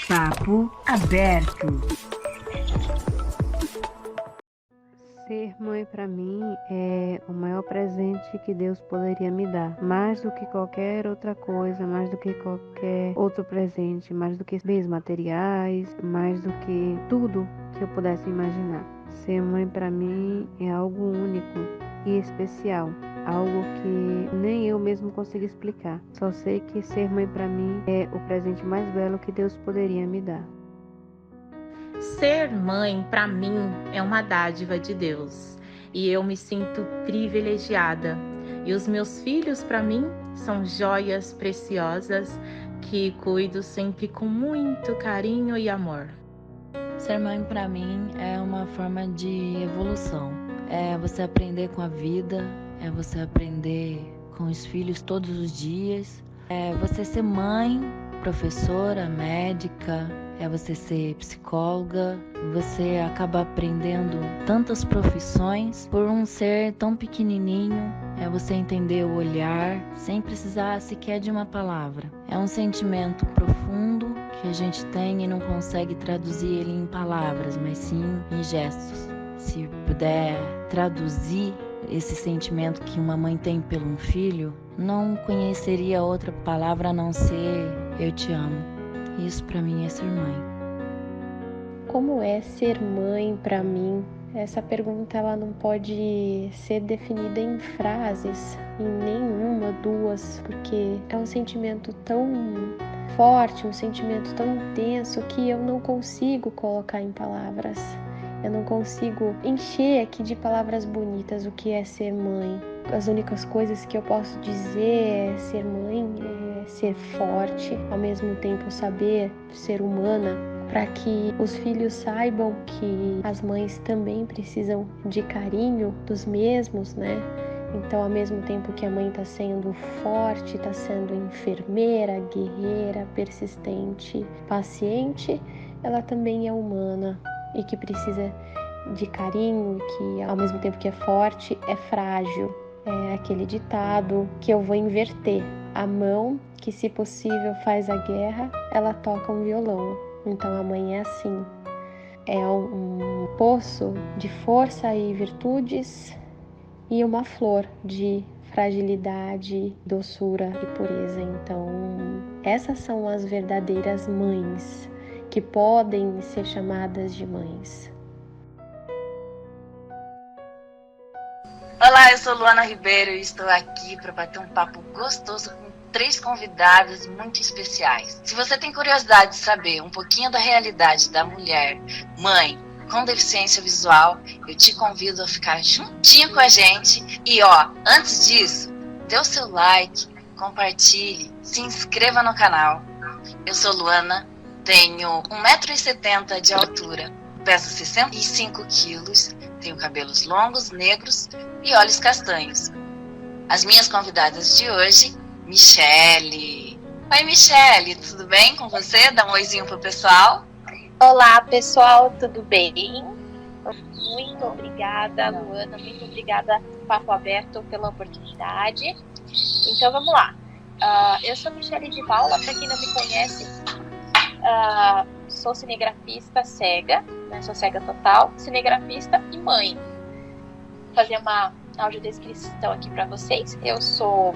Papo aberto. Ser mãe para mim é o maior presente que Deus poderia me dar. Mais do que qualquer outra coisa, mais do que qualquer outro presente, mais do que bens materiais, mais do que tudo que eu pudesse imaginar. Ser mãe para mim é algo único e especial. Algo que nem eu mesmo consigo explicar. Só sei que ser mãe para mim é o presente mais belo que Deus poderia me dar. Ser mãe, para mim, é uma dádiva de Deus e eu me sinto privilegiada. E os meus filhos, para mim, são joias preciosas que cuido sempre com muito carinho e amor. Ser mãe, para mim, é uma forma de evolução. É você aprender com a vida, é você aprender com os filhos todos os dias. É você ser mãe, professora, médica, é você ser psicóloga. Você acaba aprendendo tantas profissões por um ser tão pequenininho. É você entender o olhar sem precisar sequer de uma palavra. É um sentimento profundo que a gente tem e não consegue traduzir ele em palavras, mas sim em gestos. Se puder traduzir esse sentimento que uma mãe tem pelo um filho, não conheceria outra palavra a não ser eu te amo. Isso para mim é ser mãe. Como é ser mãe para mim? Essa pergunta ela não pode ser definida em frases, em nenhuma, duas, porque é um sentimento tão forte, um sentimento tão intenso que eu não consigo colocar em palavras. Eu não consigo encher aqui de palavras bonitas o que é ser mãe. As únicas coisas que eu posso dizer é ser mãe, é ser forte, ao mesmo tempo saber ser humana, para que os filhos saibam que as mães também precisam de carinho dos mesmos, né? Então, ao mesmo tempo que a mãe está sendo forte, está sendo enfermeira, guerreira, persistente, paciente, ela também é humana e que precisa de carinho, que ao mesmo tempo que é forte, é frágil. É aquele ditado que eu vou inverter. A mão que, se possível, faz a guerra, ela toca um violão. Então a mãe é assim. É um poço de força e virtudes e uma flor de fragilidade, doçura e pureza. Então essas são as verdadeiras mães, que podem ser chamadas de mães. Olá, eu sou Luana Ribeiro e estou aqui para bater um papo gostoso com 3 convidadas muito especiais. Se você tem curiosidade de saber um pouquinho da realidade da mulher, mãe, com deficiência visual, eu te convido a ficar juntinho com a gente. E antes disso, dê o seu like, compartilhe, se inscreva no canal. Eu sou Luana, tenho 1,70 m de altura, peso 65 quilos, tenho cabelos longos, negros e olhos castanhos. As minhas convidadas de hoje, Michele. Oi, Michele, tudo bem com você? Dá um oizinho pro pessoal. Olá, pessoal, tudo bem? Muito obrigada, Luana, muito obrigada, Papo Aberto, pela oportunidade. Então, vamos lá. Eu sou Michele de Paula, para quem não me conhece, sou cinegrafista cega, né? Sou cega total, cinegrafista e mãe. Vou fazer uma audiodescrição aqui para vocês. Eu sou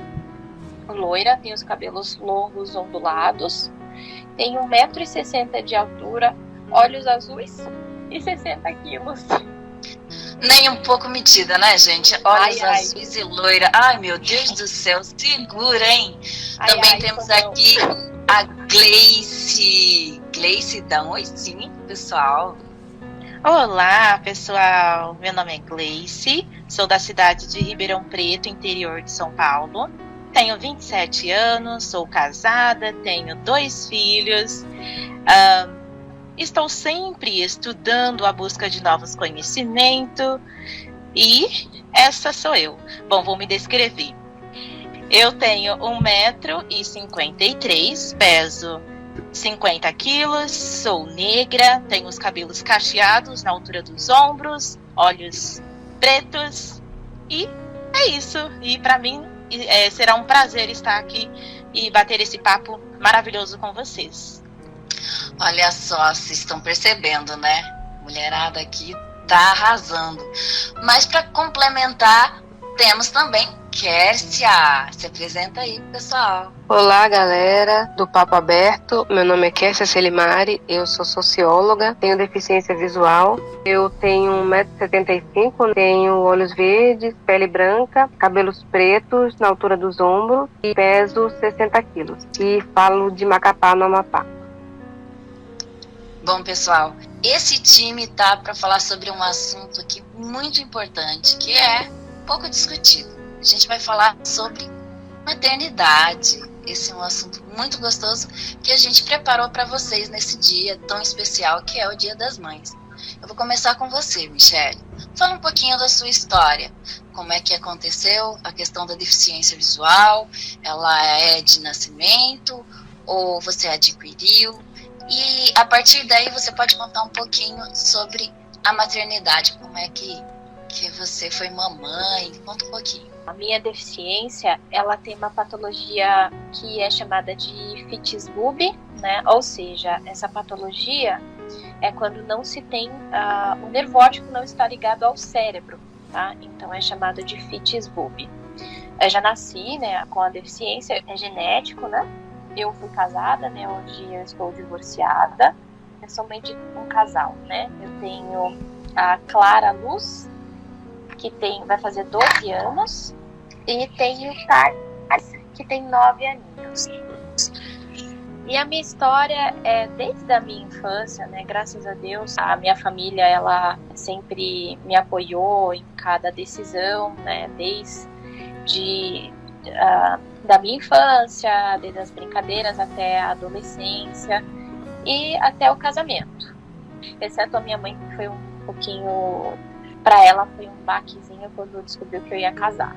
loira, tenho os cabelos longos, ondulados, tenho 1,60 m de altura, olhos azuis e 60 quilos. Nem um pouco metida, né, gente? Olhos azuis e loira. Ai, meu Deus do céu, segura, hein? Também temos aqui a Gleice. Gleice, dá um oizinho, pessoal. Olá, pessoal. Meu nome é Gleice, sou da cidade de Ribeirão Preto, interior de São Paulo. Tenho 27 anos, sou casada, tenho 2 filhos. Estou sempre estudando à busca de novos conhecimentos e essa sou eu. Bom, vou me descrever. Eu tenho 1,53 m, peso 50 quilos, sou negra, tenho os cabelos cacheados na altura dos ombros, olhos pretos e é isso. E para mim será um prazer estar aqui e bater esse papo maravilhoso com vocês. Olha só, vocês estão percebendo, né? Mulherada aqui tá arrasando. Mas para complementar, temos também Kércia. Se apresenta aí, pessoal. Olá, galera do Papo Aberto. Meu nome é Kércia Selimari, eu sou socióloga, tenho deficiência visual. Eu tenho 1,75 m, tenho olhos verdes, pele branca, cabelos pretos na altura dos ombros e peso 60 quilos. E falo de Macapá, no Amapá. Bom, pessoal, esse time tá para falar sobre um assunto aqui muito importante, que é pouco discutido. A gente vai falar sobre maternidade. Esse é um assunto muito gostoso que a gente preparou para vocês nesse dia tão especial que é o Dia das Mães. Eu vou começar com você, Michele. Fala um pouquinho da sua história. Como é que aconteceu a questão da deficiência visual? Ela é de nascimento ou você adquiriu? E a partir daí você pode contar um pouquinho sobre a maternidade. Como é que você foi mamãe? Conta um pouquinho. A minha deficiência, ela tem uma patologia que é chamada de Fitzbubbi, né? Ou seja, essa patologia é quando não se tem, o nervo óptico não está ligado ao cérebro, tá? Então é chamado de Fitzbubbi. Eu já nasci, né, com a deficiência, é genético, né? Eu fui casada, né? Hoje eu estou divorciada. É somente um casal, né? Eu tenho a Clara Luz, que vai fazer 12 anos, e tenho o Carlos, que tem 9 aninhos. E a minha história é desde a minha infância, né? Graças a Deus, a minha família, ela sempre me apoiou em cada decisão, né? Desde da minha infância, desde as brincadeiras até a adolescência e até o casamento. Exceto a minha mãe, que foi um pouquinho... Para ela foi um baquezinho quando descobriu que eu ia casar.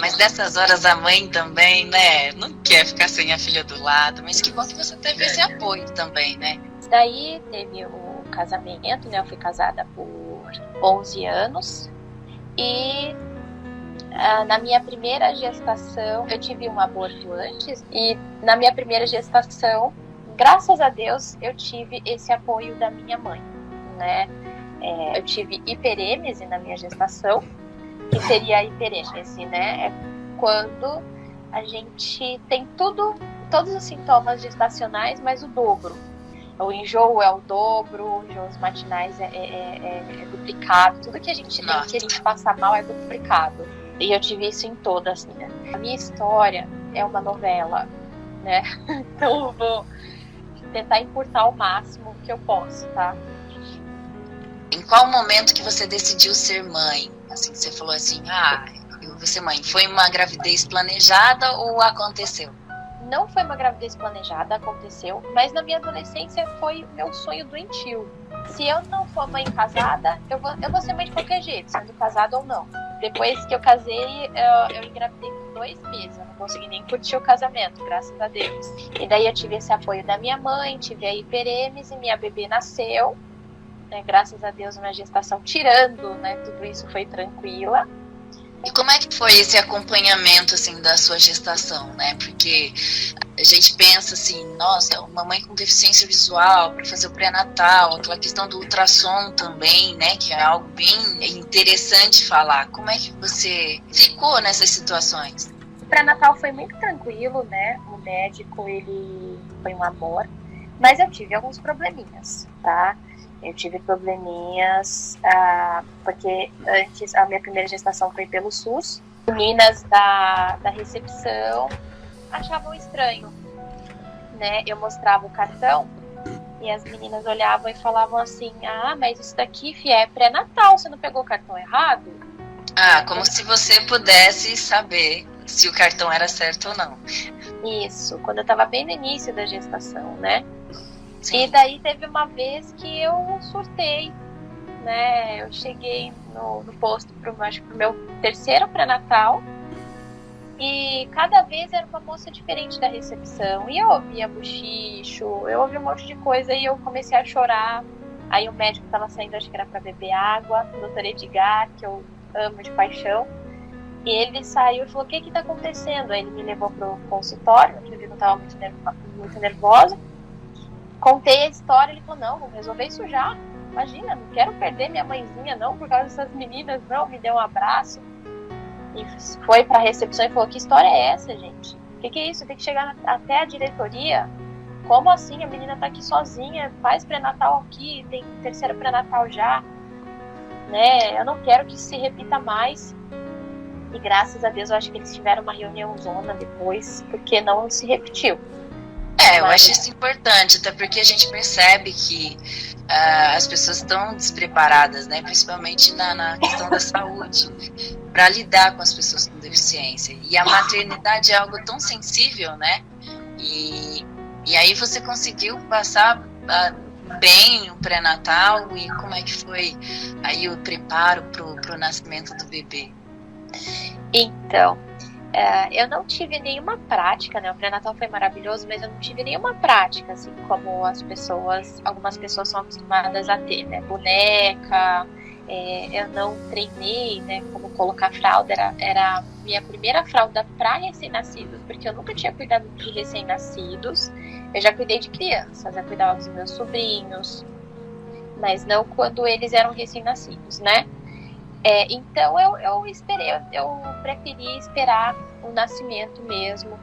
Mas dessas horas a mãe também, né? Não quer ficar sem a filha do lado. Mas que bom que você teve esse apoio também, né? Daí teve o casamento, né? Eu fui casada por 11 anos. E na minha primeira gestação, eu tive um aborto antes. E na minha primeira gestação, graças a Deus, eu tive esse apoio da minha mãe, né? Eu tive hiperêmese na minha gestação. Que seria a hiperêmese, né? É quando a gente tem todos os sintomas gestacionais, mas o dobro. O enjoo é o dobro, enjoos matinais é duplicado. Tudo que a gente tem que a gente passa mal é duplicado. E eu tive isso em todas, né? A minha história é uma novela, né? Então eu vou tentar encurtar o máximo que eu posso, tá? Em qual momento que você decidiu ser mãe? Assim, você falou assim, eu vou ser mãe. Foi uma gravidez planejada ou aconteceu? Não foi uma gravidez planejada, aconteceu. Mas na minha adolescência foi meu sonho doentio. Se eu não for mãe casada, eu vou ser mãe de qualquer jeito, sendo casada ou não. Depois que eu casei, eu engravidei por 2 meses. Eu não consegui nem curtir o casamento, graças a Deus. E daí eu tive esse apoio da minha mãe, tive a hiperêmese, minha bebê nasceu. Graças a Deus, minha gestação, tirando, né, tudo isso foi tranquila. E como é que foi esse acompanhamento, assim, da sua gestação, né? Porque a gente pensa assim, nossa, uma mãe com deficiência visual para fazer o pré-natal, aquela questão do ultrassom também, né? Que é algo bem interessante falar. Como é que você ficou nessas situações? O pré-natal foi muito tranquilo, né? O médico, ele foi um amor. Mas eu tive alguns probleminhas, tá? Eu tive probleminhas, porque antes a minha primeira gestação foi pelo SUS. Meninas da recepção achavam estranho, né? Eu mostrava o cartão e as meninas olhavam e falavam assim, mas isso daqui, é pré-natal, você não pegou o cartão errado? Como se você pudesse saber se o cartão era certo ou não. Isso, quando eu tava bem no início da gestação, né? Sim. E daí teve uma vez que eu surtei, né? Eu cheguei no posto pro meu terceiro pré-natal e cada vez era uma moça diferente da recepção. E eu ouvia bochicho, eu ouvia um monte de coisa e eu comecei a chorar. Aí o médico tava saindo, acho que era pra beber água, o doutor Edgar, que eu amo de paixão. E ele saiu e falou, o que tá acontecendo? Aí ele me levou pro consultório, eu não tava muito nervosa. contei a história, ele falou, não, vamos resolver isso já. Imagina, não quero perder minha mãezinha, não, por causa dessas meninas, não. Me deu um abraço. E foi pra recepção e falou, que história é essa, gente? O que é isso? Tem que chegar até a diretoria? Como assim? A menina tá aqui sozinha, faz pré-natal aqui, tem terceira pré-natal já. Né? Eu não quero que isso se repita mais. E graças a Deus eu acho que eles tiveram uma reunião zona depois, porque não se repetiu. Eu acho isso importante, até porque a gente percebe que as pessoas estão despreparadas, né? Principalmente na questão da saúde, para lidar com as pessoas com deficiência. E a maternidade é algo tão sensível, né? E aí você conseguiu passar bem o pré-natal, e como é que foi aí o preparo pro nascimento do bebê? Então, eu não tive nenhuma prática, né? O pré-natal foi maravilhoso, mas eu não tive nenhuma prática, assim como algumas pessoas são acostumadas a ter, né? Boneca, eu não treinei, né? Como colocar fralda, era a minha primeira fralda para recém-nascidos, porque eu nunca tinha cuidado de recém-nascidos. Eu já cuidei de crianças, eu cuidava dos meus sobrinhos, mas não quando eles eram recém-nascidos, né? Então eu esperei, eu preferi esperar o nascimento mesmo,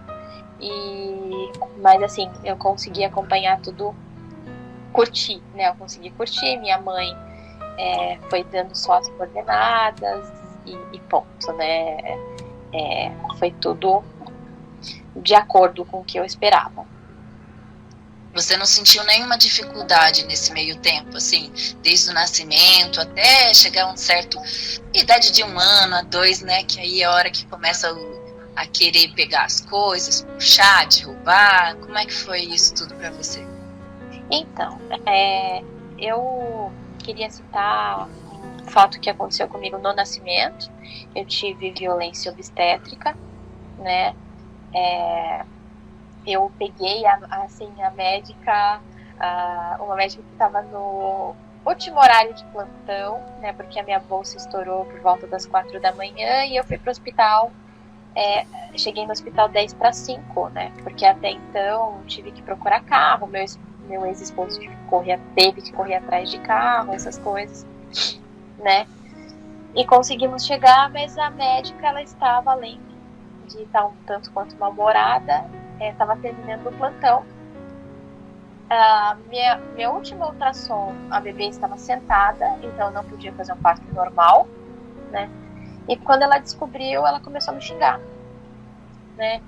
mas assim, eu consegui acompanhar tudo, curtir, né? Eu consegui curtir, minha mãe foi dando só as coordenadas e ponto, né? Foi tudo de acordo com o que eu esperava. Você não sentiu nenhuma dificuldade nesse meio tempo, assim, desde o nascimento até chegar a uma certa idade de 1 ano, a 2, né? Que aí é a hora que começa a querer pegar as coisas, puxar, derrubar. Como é que foi isso tudo para você? Então, eu queria citar um fato que aconteceu comigo no nascimento. Eu tive violência obstétrica, né? Eu peguei a médica, uma médica que estava no último horário de plantão, né, porque a minha bolsa estourou por volta das 4 da manhã, e eu fui para o hospital, cheguei no hospital 10 para 5, né, porque até então tive que procurar carro, meu ex-esposo teve que correr atrás de carro, essas coisas, né, e conseguimos chegar, mas a médica, ela estava, além de estar um tanto quanto mal-humorada, estava terminando o plantão. Minha última ultrassom, a bebê estava sentada, então eu não podia fazer um parto normal, né? E quando ela descobriu, ela começou a me xingar, né?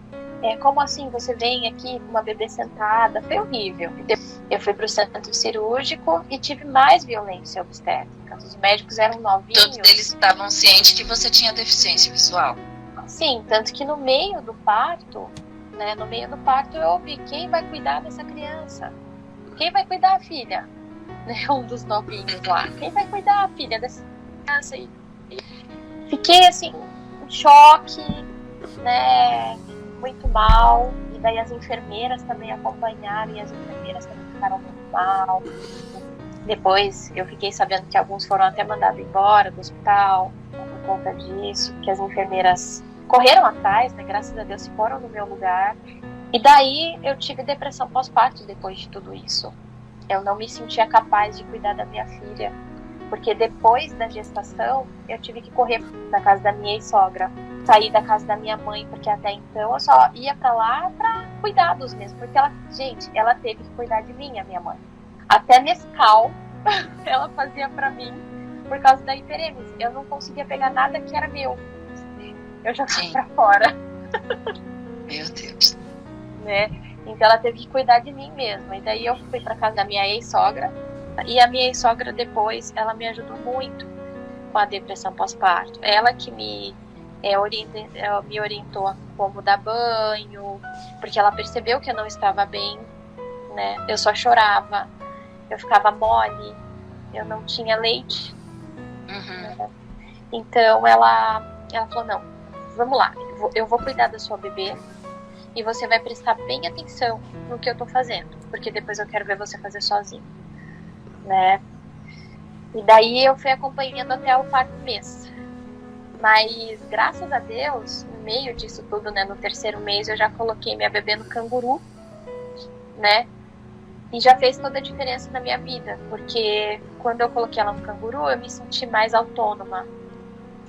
Como assim você vem aqui com uma bebê sentada? Foi horrível. Eu fui para o centro cirúrgico e tive mais violência obstétrica. Os médicos eram novinhos. Todos eles estavam cientes que você tinha deficiência visual? Sim, tanto que no meio do parto, eu ouvi, quem vai cuidar dessa criança? Quem vai cuidar, filha? Um dos novinhos lá. Quem vai cuidar, filha, dessa criança? E fiquei, assim, em choque, né? Muito mal. E daí as enfermeiras também acompanharam, e as enfermeiras também ficaram muito mal. Depois eu fiquei sabendo que alguns foram até mandados embora do hospital por conta disso, que as enfermeiras correram atrás, né? Graças a Deus, foram no meu lugar. E daí eu tive depressão pós-parto depois de tudo isso. Eu não me sentia capaz de cuidar da minha filha, porque depois da gestação eu tive que correr da casa da minha ex-sogra, sair da casa da minha mãe, porque até então eu só ia pra lá pra cuidados mesmo, porque ela teve que cuidar de mim, a minha mãe. Até Nescau ela fazia pra mim por causa da hiperemesis. Eu não conseguia pegar nada que era meu. Eu jogava pra fora. Meu Deus. Né? Então ela teve que cuidar de mim mesmo. E daí eu fui pra casa da minha ex-sogra. E a minha ex-sogra depois, ela me ajudou muito com a depressão pós-parto. Ela que me orientou a como dar banho, porque ela percebeu que eu não estava bem, né? Eu só chorava, eu ficava mole, eu não tinha leite. Né? Então ela falou, não, vamos lá, eu vou cuidar da sua bebê e você vai prestar bem atenção no que eu tô fazendo, porque depois eu quero ver você fazer sozinho, né? E daí eu fui acompanhando até o 4º mês. Mas, graças a Deus, no meio disso tudo, né, no 3º mês, eu já coloquei minha bebê no canguru, né? E já fez toda a diferença na minha vida, porque quando eu coloquei ela no canguru, eu me senti mais autônoma,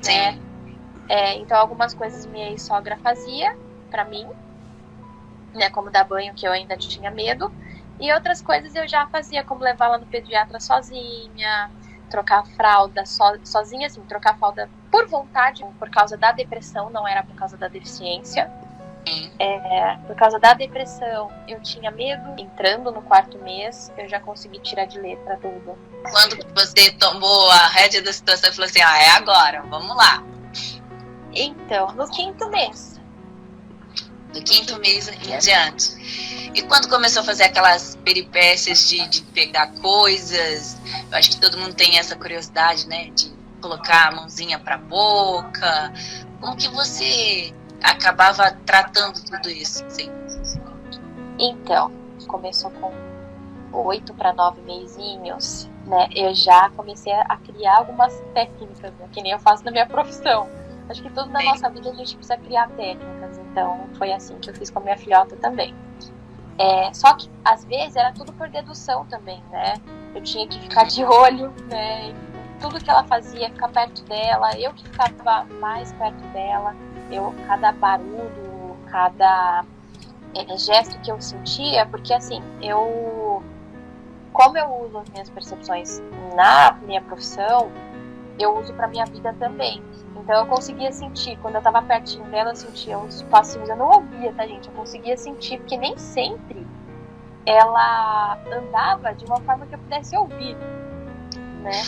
né? Então algumas coisas minha ex-sogra fazia pra mim, né? Como dar banho, que eu ainda tinha medo. E outras coisas eu já fazia, como levar ela no pediatra sozinha, trocar fralda sozinha, assim, trocar fralda por vontade, por causa da depressão, não era por causa da deficiência. Por causa da depressão, eu tinha medo. Entrando no 4º mês, eu já consegui tirar de letra tudo. Quando você tomou a rédea da situação e falou assim, é agora, vamos lá. Então, no 5º mês. Do 5º mês em diante. E quando começou a fazer aquelas peripécias de pegar coisas, eu acho que todo mundo tem essa curiosidade, né? De colocar a mãozinha pra boca. Como que você acabava tratando tudo isso? Assim? Então, começou com 8 para 9 mesinhos, né? Eu já comecei a criar algumas técnicas, né? Que nem eu faço na minha profissão. Acho que tudo na nossa vida a gente precisa criar técnicas, então foi assim que eu fiz com a minha filhota também. Só que às vezes era tudo por dedução também, né? Eu tinha que ficar de olho, né? Em tudo que ela fazia, ficar perto dela, eu que ficava mais perto dela. Cada barulho, cada gesto que eu sentia, porque assim, como eu uso as minhas percepções na minha profissão, eu uso pra minha vida também. Então eu conseguia sentir, quando eu tava pertinho dela, eu sentia uns passinhos, eu não ouvia, tá, gente? Eu conseguia sentir, porque nem sempre ela andava de uma forma que eu pudesse ouvir, né?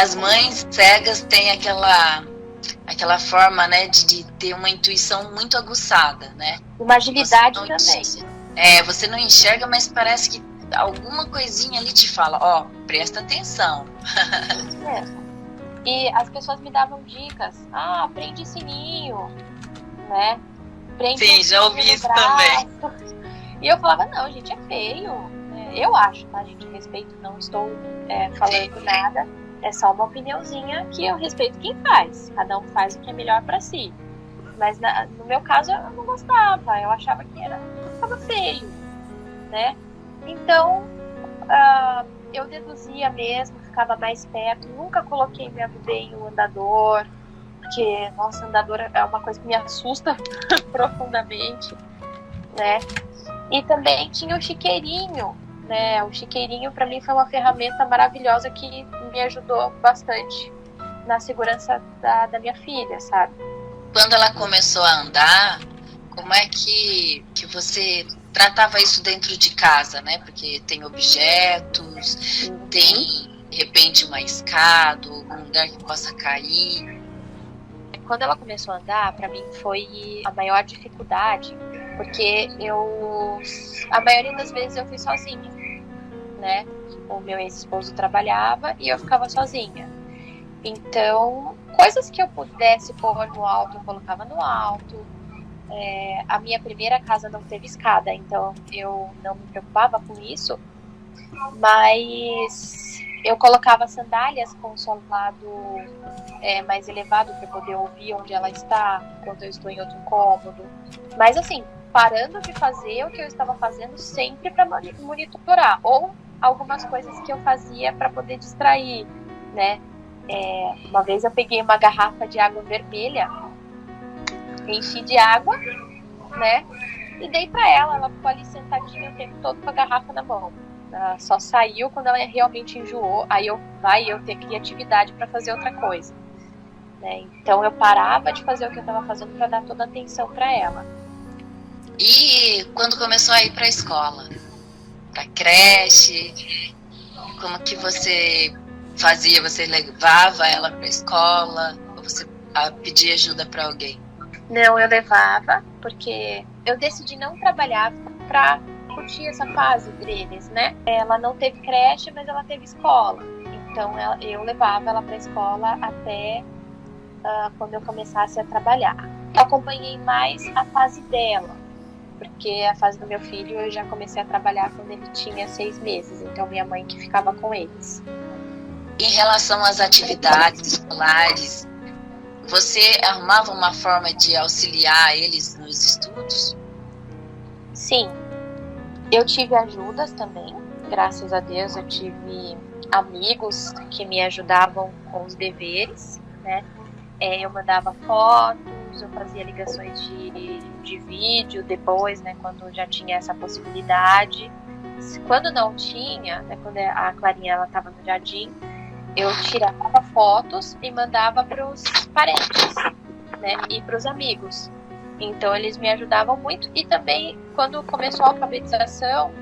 As mães cegas têm aquela forma, né, de ter uma intuição muito aguçada, né? Uma agilidade também. Você não enxerga, mas parece que alguma coisinha ali te fala, presta atenção. Isso mesmo. E as pessoas me davam dicas. Prende sininho, né? Sim, já ouvi isso também. E eu falava, não, gente, é feio. Eu acho, tá, gente? Respeito, não estou falando nada. É só uma opiniãozinha que eu respeito quem faz. Cada um faz o que é melhor pra si. Mas no meu caso, eu não gostava. Eu achava que ficava feio, né? Então, eu deduzia mesmo, ficava mais perto. Nunca coloquei minha bebê em um andador, porque, nossa, andador é uma coisa que me assusta profundamente, né? E também tinha o chiqueirinho, né? O chiqueirinho para mim foi uma ferramenta maravilhosa que me ajudou bastante na segurança da minha filha, sabe? Quando ela começou a andar, como é que você tratava isso dentro de casa, né? Porque tem objetos, tem, de repente, uma escada, algum lugar que possa cair. Quando ela começou a andar, para mim foi a maior dificuldade, porque a maioria das vezes eu fui sozinha, né? O meu ex-esposo trabalhava e eu ficava sozinha. Então, coisas que eu pudesse pôr no alto, eu colocava no alto. A minha primeira casa não teve escada, então eu não me preocupava com isso, mas eu colocava sandálias com o solado mais elevado para poder ouvir onde ela está, quando eu estou em outro cômodo. Mas assim, parando de fazer o que eu estava fazendo sempre para monitorar, ou algumas coisas que eu fazia para poder distrair, né? Uma vez eu peguei uma garrafa de água vermelha, enchi de água, né? E dei pra ela ficou ali sentadinha o tempo todo com a garrafa na mão. Ela só saiu quando ela realmente enjoou, aí eu ter criatividade para fazer outra coisa, né? Então eu parava de fazer o que eu estava fazendo para dar toda a atenção para ela. E quando começou a ir para a escola, para creche, como que você fazia? Você levava ela para a escola ou você pedia ajuda para alguém? Não, eu levava, porque eu decidi não trabalhar para curtir essa fase deles, né? Ela não teve creche, mas ela teve escola. Então eu levava ela para a escola até quando eu começasse a trabalhar. Eu acompanhei mais a fase dela, porque a fase do meu filho eu já comecei a trabalhar quando ele tinha 6 meses. Então minha mãe que ficava com eles. Em relação às atividades escolares, você arrumava uma forma de auxiliar eles nos estudos? Sim. Eu tive ajudas também, graças a Deus eu tive amigos que me ajudavam com os deveres, né? Eu mandava fotos, eu fazia ligações de vídeo depois, né, quando já tinha essa possibilidade. Quando não tinha, né, quando a Clarinha ela estava no jardim, eu tirava fotos e mandava para os parentes, né, e para os amigos. Então eles me ajudavam muito. E também quando começou a alfabetização,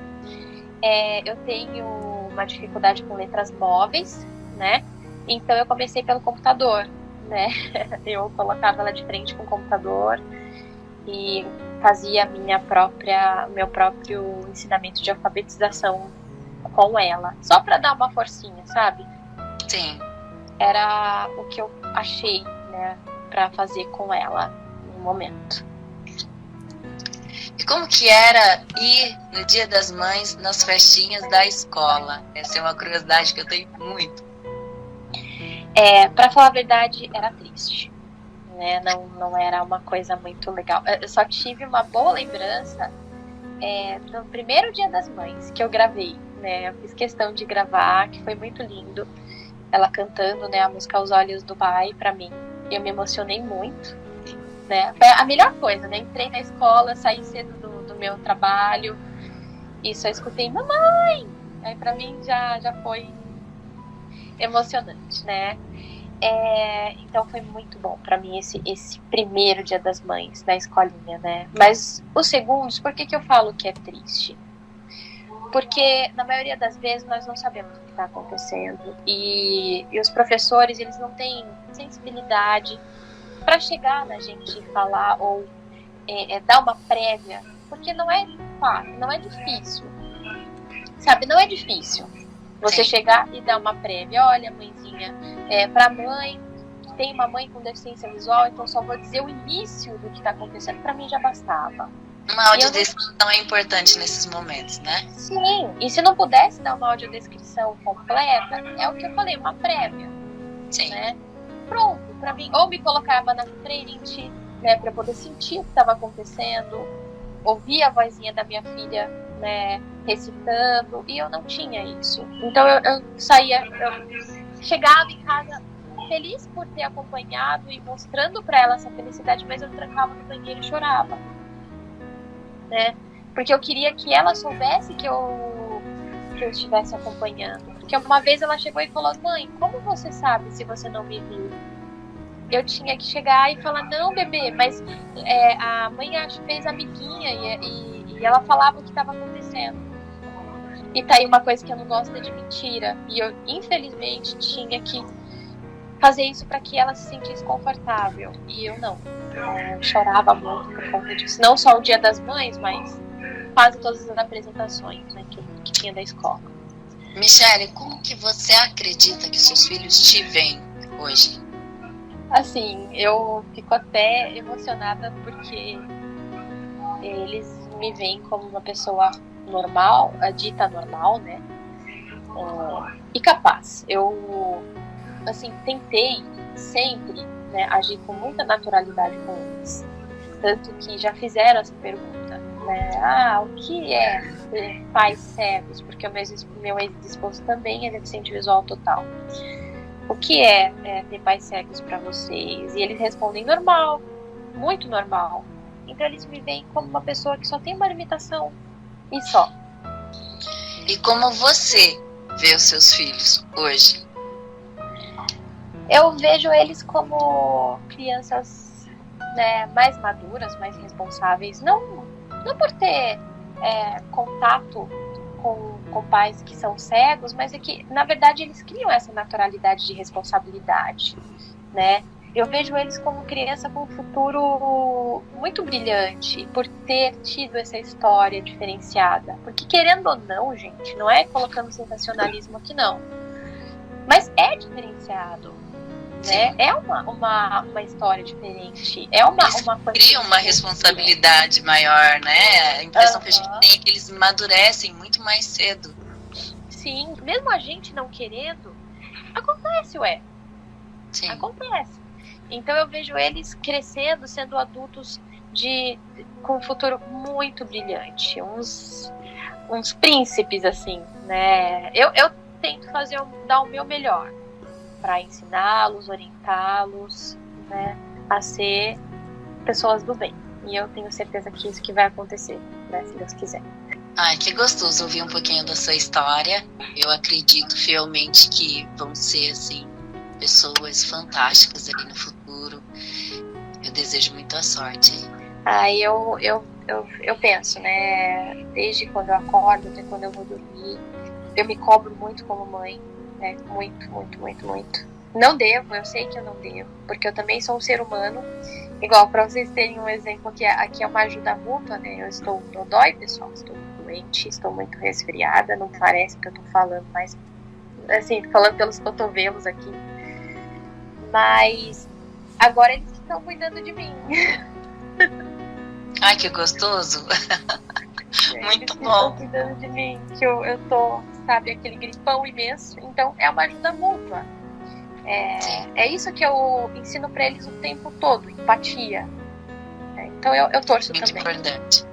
eu tenho uma dificuldade com letras móveis, né? Então eu comecei pelo computador, né? Eu colocava ela de frente com o computador e fazia meu próprio ensinamento de alfabetização com ela, só para dar uma forcinha, sabe? Sim. Era o que eu achei, né, para fazer com ela no momento. E como que era ir no Dia das Mães nas festinhas da escola? Essa é uma curiosidade que eu tenho muito. Pra falar a verdade, era triste, né? Não era uma coisa muito legal. Eu só tive uma boa lembrança no primeiro Dia das Mães que eu gravei, né? Eu fiz questão de gravar, que foi muito lindo. Ela cantando, né, a música Os Olhos do Pai pra mim. Eu me emocionei muito, né? Foi a melhor coisa, né? Entrei na escola, saí cedo do meu trabalho e só escutei mamãe. Aí pra mim já foi emocionante, né? Então foi muito bom pra mim esse primeiro Dia das Mães na escolinha, né? Mas os segundos, por que eu falo que é triste? Porque na maioria das vezes nós não sabemos o que está acontecendo e os professores, eles não têm sensibilidade para chegar na gente e falar ou dar uma prévia, porque não é fácil, não é difícil, sabe? Não é difícil você chegar e dar uma prévia. Olha, mãezinha, para mãe, tem uma mãe com deficiência visual, então só vou dizer o início do que está acontecendo, para mim já bastava. Uma audiodescrição é importante nesses momentos, né? Sim, e se não pudesse dar uma audiodescrição completa, é o que eu falei, uma prévia. Sim. Né? Pronto, pra mim, ou me colocava na frente, né, pra poder sentir o que estava acontecendo, ouvir a vozinha da minha filha, né, recitando, e eu não tinha isso. Então eu chegava em casa feliz por ter acompanhado e mostrando pra ela essa felicidade, mas eu trancava no banheiro e chorava. Né? Porque eu queria que ela soubesse que eu estivesse acompanhando. Porque uma vez ela chegou e falou: mãe, como você sabe se você não me viu? Eu tinha que chegar e falar: não, bebê, mas a mãe fez amiguinha e ela falava o que estava acontecendo. E tá aí uma coisa que eu não gosto, é de mentira. E eu, infelizmente, tinha que fazer isso para que ela se sentisse confortável. E eu não. Eu chorava muito por conta disso. Não só o Dia das Mães, mas quase todas as apresentações, né, que tinha da escola. Michele, como que você acredita que seus filhos te veem hoje? Assim, eu fico até emocionada porque eles me veem como uma pessoa normal, a dita normal, né? E capaz. Eu, assim, tentei sempre, né, agir com muita naturalidade com eles. Tanto que já fizeram essa pergunta, né? O que é ter pais cegos? Porque o meu ex-esposo também é deficiente visual total. O que é ter pais cegos para vocês? E eles respondem: normal, muito normal. Então eles me veem como uma pessoa que só tem uma limitação e só. E como você vê os seus filhos hoje? Eu vejo eles como crianças, né, mais maduras, mais responsáveis. Não por ter contato com pais que são cegos, mas é que, na verdade, eles criam essa naturalidade de responsabilidade, né? Eu vejo eles como criança com um futuro muito brilhante, por ter tido essa história diferenciada. Porque, querendo ou não, gente, não é colocando sensacionalismo aqui, não. Mas é diferenciado, né? É uma história diferente. É uma coisa. Cria uma responsabilidade maior, né? A impressão que a gente tem é que eles amadurecem muito mais cedo. Sim, mesmo a gente não querendo, acontece, Sim. Acontece. Então eu vejo eles crescendo, sendo adultos com um futuro muito brilhante, uns príncipes, assim, né? Eu tento dar o meu melhor para ensiná-los, orientá-los, né, a ser pessoas do bem. E eu tenho certeza que isso que vai acontecer, né, se Deus quiser. Ai, que gostoso ouvir um pouquinho da sua história. Eu acredito fielmente que vão ser, assim, pessoas fantásticas ali no futuro. Eu desejo muita sorte. Aí eu penso, né, desde quando eu acordo até quando eu vou dormir, eu me cobro muito como mãe, né, muito, muito, muito, muito. Não devo, eu sei que eu não devo, porque eu também sou um ser humano. Igual, para vocês terem um exemplo, aqui é uma ajuda mútua, né, eu estou dodói, pessoal, estou doente, estou muito resfriada, não parece que eu tô falando, mas assim, falando pelos cotovelos aqui. Mas agora eles estão cuidando de mim. Ai, que gostoso. Muito bom. Estão cuidando de mim, que eu tô, sabe, aquele gripão imenso. Então é uma ajuda mútua. É isso que eu ensino para eles o tempo todo, empatia. Então eu torço muito também. Muito importante.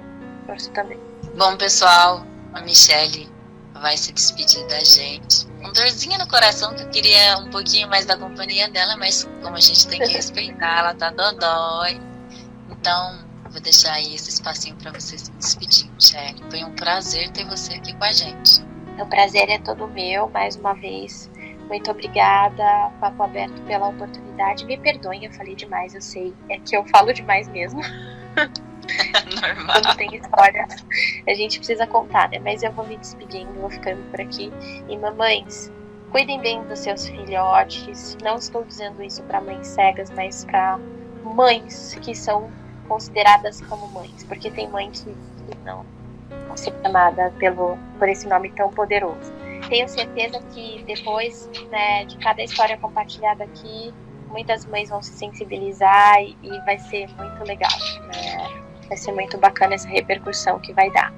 Torço também. Bom, pessoal, a Michelle vai se despedir da gente. Um dorzinho no coração, que eu queria um pouquinho mais da companhia dela, mas como a gente tem que respeitar, ela tá dodói. Então, vou deixar aí esse espacinho para você se despedir, Michelle. Foi um prazer ter você aqui com a gente. O prazer é todo meu, mais uma vez. Muito obrigada, Papo Aberto, pela oportunidade. Me perdoem, eu falei demais, eu sei. É que eu falo demais mesmo. Normal. Quando tem história, a gente precisa contar, né? Mas eu vou me despedindo, vou ficando por aqui. E mamães, cuidem bem dos seus filhotes. Não estou dizendo isso para mães cegas, mas para mães que são consideradas como mães. Porque tem mãe que não é chamada por esse nome tão poderoso. Tenho certeza que depois, né, de cada história compartilhada aqui, muitas mães vão se sensibilizar e vai ser muito legal, né? Vai ser muito bacana essa repercussão que vai dar.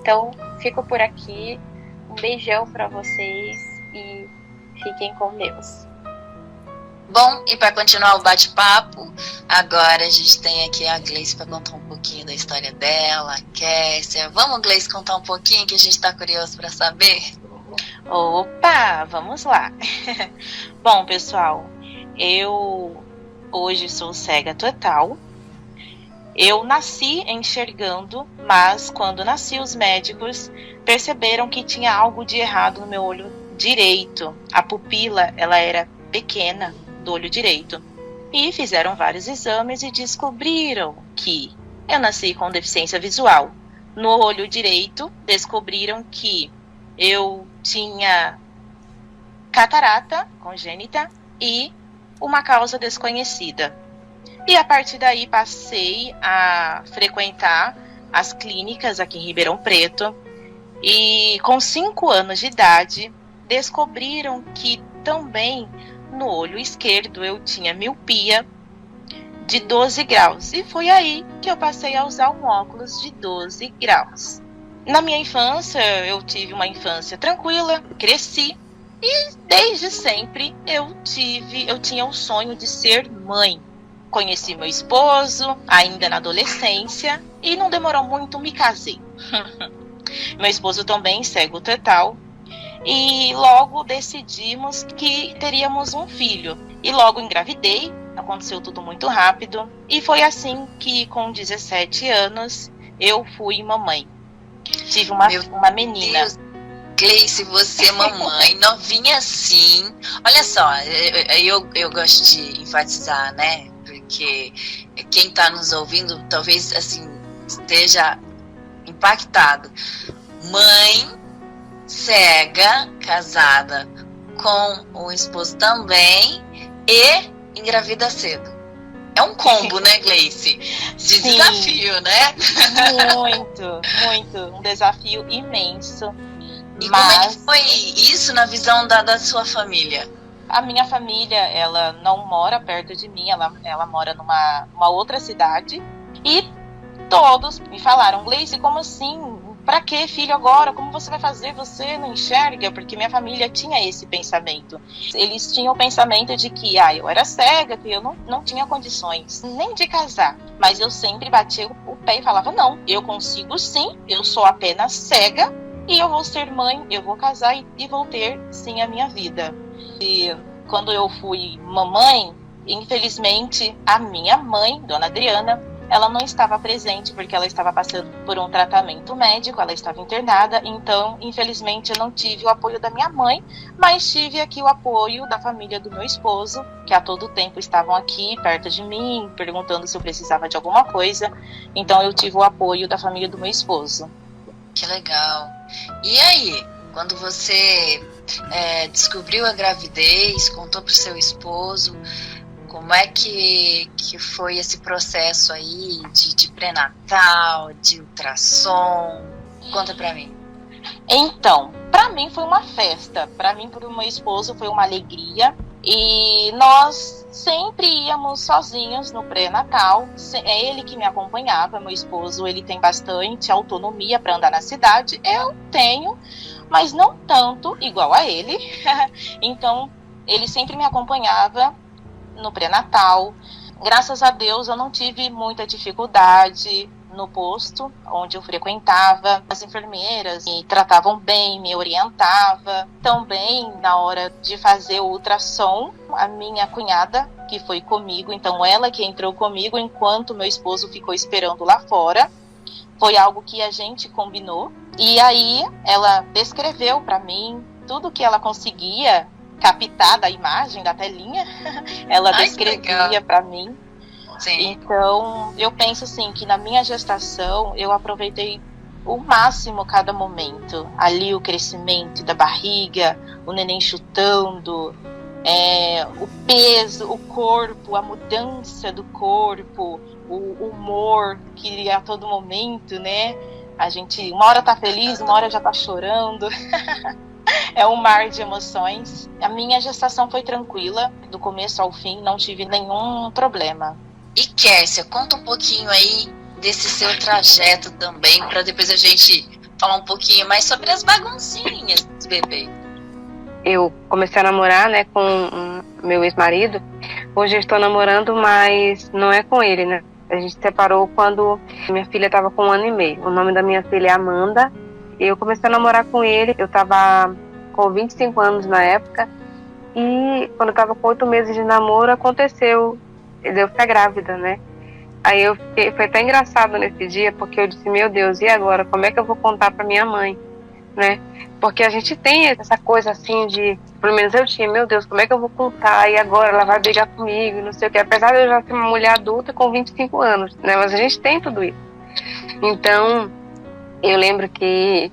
Então, fico por aqui. Um beijão para vocês e fiquem com Deus. Bom, e para continuar o bate-papo, agora a gente tem aqui a Gleice para contar um pouquinho da história dela, a Kessia. Vamos, Gleice, contar um pouquinho que a gente está curioso para saber? Opa, vamos lá. Bom, pessoal, eu hoje sou cega total. Eu nasci enxergando, mas quando nasci os médicos perceberam que tinha algo de errado no meu olho direito. A pupila, ela era pequena do olho direito. E fizeram vários exames e descobriram que eu nasci com deficiência visual. No olho direito, descobriram que eu tinha catarata congênita e uma causa desconhecida. E a partir daí passei a frequentar as clínicas aqui em Ribeirão Preto. E com 5 anos de idade, descobriram que também no olho esquerdo eu tinha miopia de 12 graus. E foi aí que eu passei a usar um óculos de 12 graus. Na minha infância, eu tive uma infância tranquila, cresci e desde sempre eu tinha o sonho de ser mãe. Conheci meu esposo ainda na adolescência e não demorou muito, me casei. Meu esposo também cego total e logo decidimos que teríamos um filho. E logo engravidei, aconteceu tudo muito rápido e foi assim que com 17 anos eu fui mamãe. Tive uma menina. Deus. Gleice, você mamãe, novinha assim. Olha só, eu gosto de enfatizar, né? Porque quem tá nos ouvindo talvez assim esteja impactado. Mãe cega, casada com o esposo também e engravida cedo. É um combo, né, Gleice? De desafio, né? Muito. Um desafio imenso. E como é que foi isso na visão da sua família? A minha família, ela não mora perto de mim, ela mora numa outra cidade. E todos me falaram, Gleice, como assim? pra que filho agora? Como você vai fazer? Você não enxerga? Porque minha família tinha esse pensamento. Eles tinham o pensamento de que eu era cega, que eu não tinha condições nem de casar. Mas eu sempre batia o pé e falava, não, eu consigo sim, eu sou apenas cega e eu vou ser mãe, eu vou casar e vou ter sim a minha vida. E quando eu fui mamãe, infelizmente a minha mãe, Dona Adriana, ela não estava presente porque ela estava passando por um tratamento médico, ela estava internada, então infelizmente eu não tive o apoio da minha mãe, mas tive aqui o apoio da família do meu esposo, que a todo tempo estavam aqui perto de mim, perguntando se eu precisava de alguma coisa, então eu tive o apoio da família do meu esposo. Que legal. E aí, quando você descobriu a gravidez, contou pro seu esposo, como é que foi esse processo aí de pré-natal, de ultrassom? Conta pra mim. Então, pra mim foi uma festa. Pra mim, pro meu esposo, foi uma alegria. E nós sempre íamos sozinhos no pré-natal. É ele que me acompanhava. Meu esposo, ele tem bastante autonomia para andar na cidade. Eu tenho, mas não tanto igual a ele. Então, ele sempre me acompanhava no pré-natal. Graças a Deus eu não tive muita dificuldade no posto onde eu frequentava. As enfermeiras me tratavam bem, me orientavam. Também na hora de fazer o ultrassom, a minha cunhada que foi comigo, então ela que entrou comigo enquanto meu esposo ficou esperando lá fora. Foi algo que a gente combinou. E aí ela descreveu para mim tudo que ela conseguia captar da imagem, da telinha, ela descrevia para mim. Sim. Então, eu penso assim, que na minha gestação, eu aproveitei o máximo cada momento. Ali o crescimento da barriga, o neném chutando, o peso, o corpo, a mudança do corpo, o humor, que a todo momento, né, a gente, uma hora tá feliz, uma hora já tá chorando. É um mar de emoções. A minha gestação foi tranquila, do começo ao fim, não tive nenhum problema. E Kércia, conta um pouquinho aí desse seu trajeto também, para depois a gente falar um pouquinho mais sobre as baguncinhas, bebê. Eu comecei a namorar, né, com meu ex-marido. Hoje eu estou namorando, mas não é com ele, né? A gente se separou quando minha filha estava com 1 ano e meio. O nome da minha filha é Amanda. Eu comecei a namorar com ele, eu estava com 25 anos na época, e quando eu estava com 8 meses de namoro, aconteceu, eu fiquei grávida, né? Aí foi até engraçado nesse dia, porque eu disse, meu Deus, e agora? Como é que eu vou contar para minha mãe, né? Porque a gente tem essa coisa assim de, pelo menos eu tinha, meu Deus, como é que eu vou contar? E agora ela vai brigar comigo, não sei o que. Apesar de eu já ser uma mulher adulta com 25 anos, né? Mas a gente tem tudo isso. Então, eu lembro que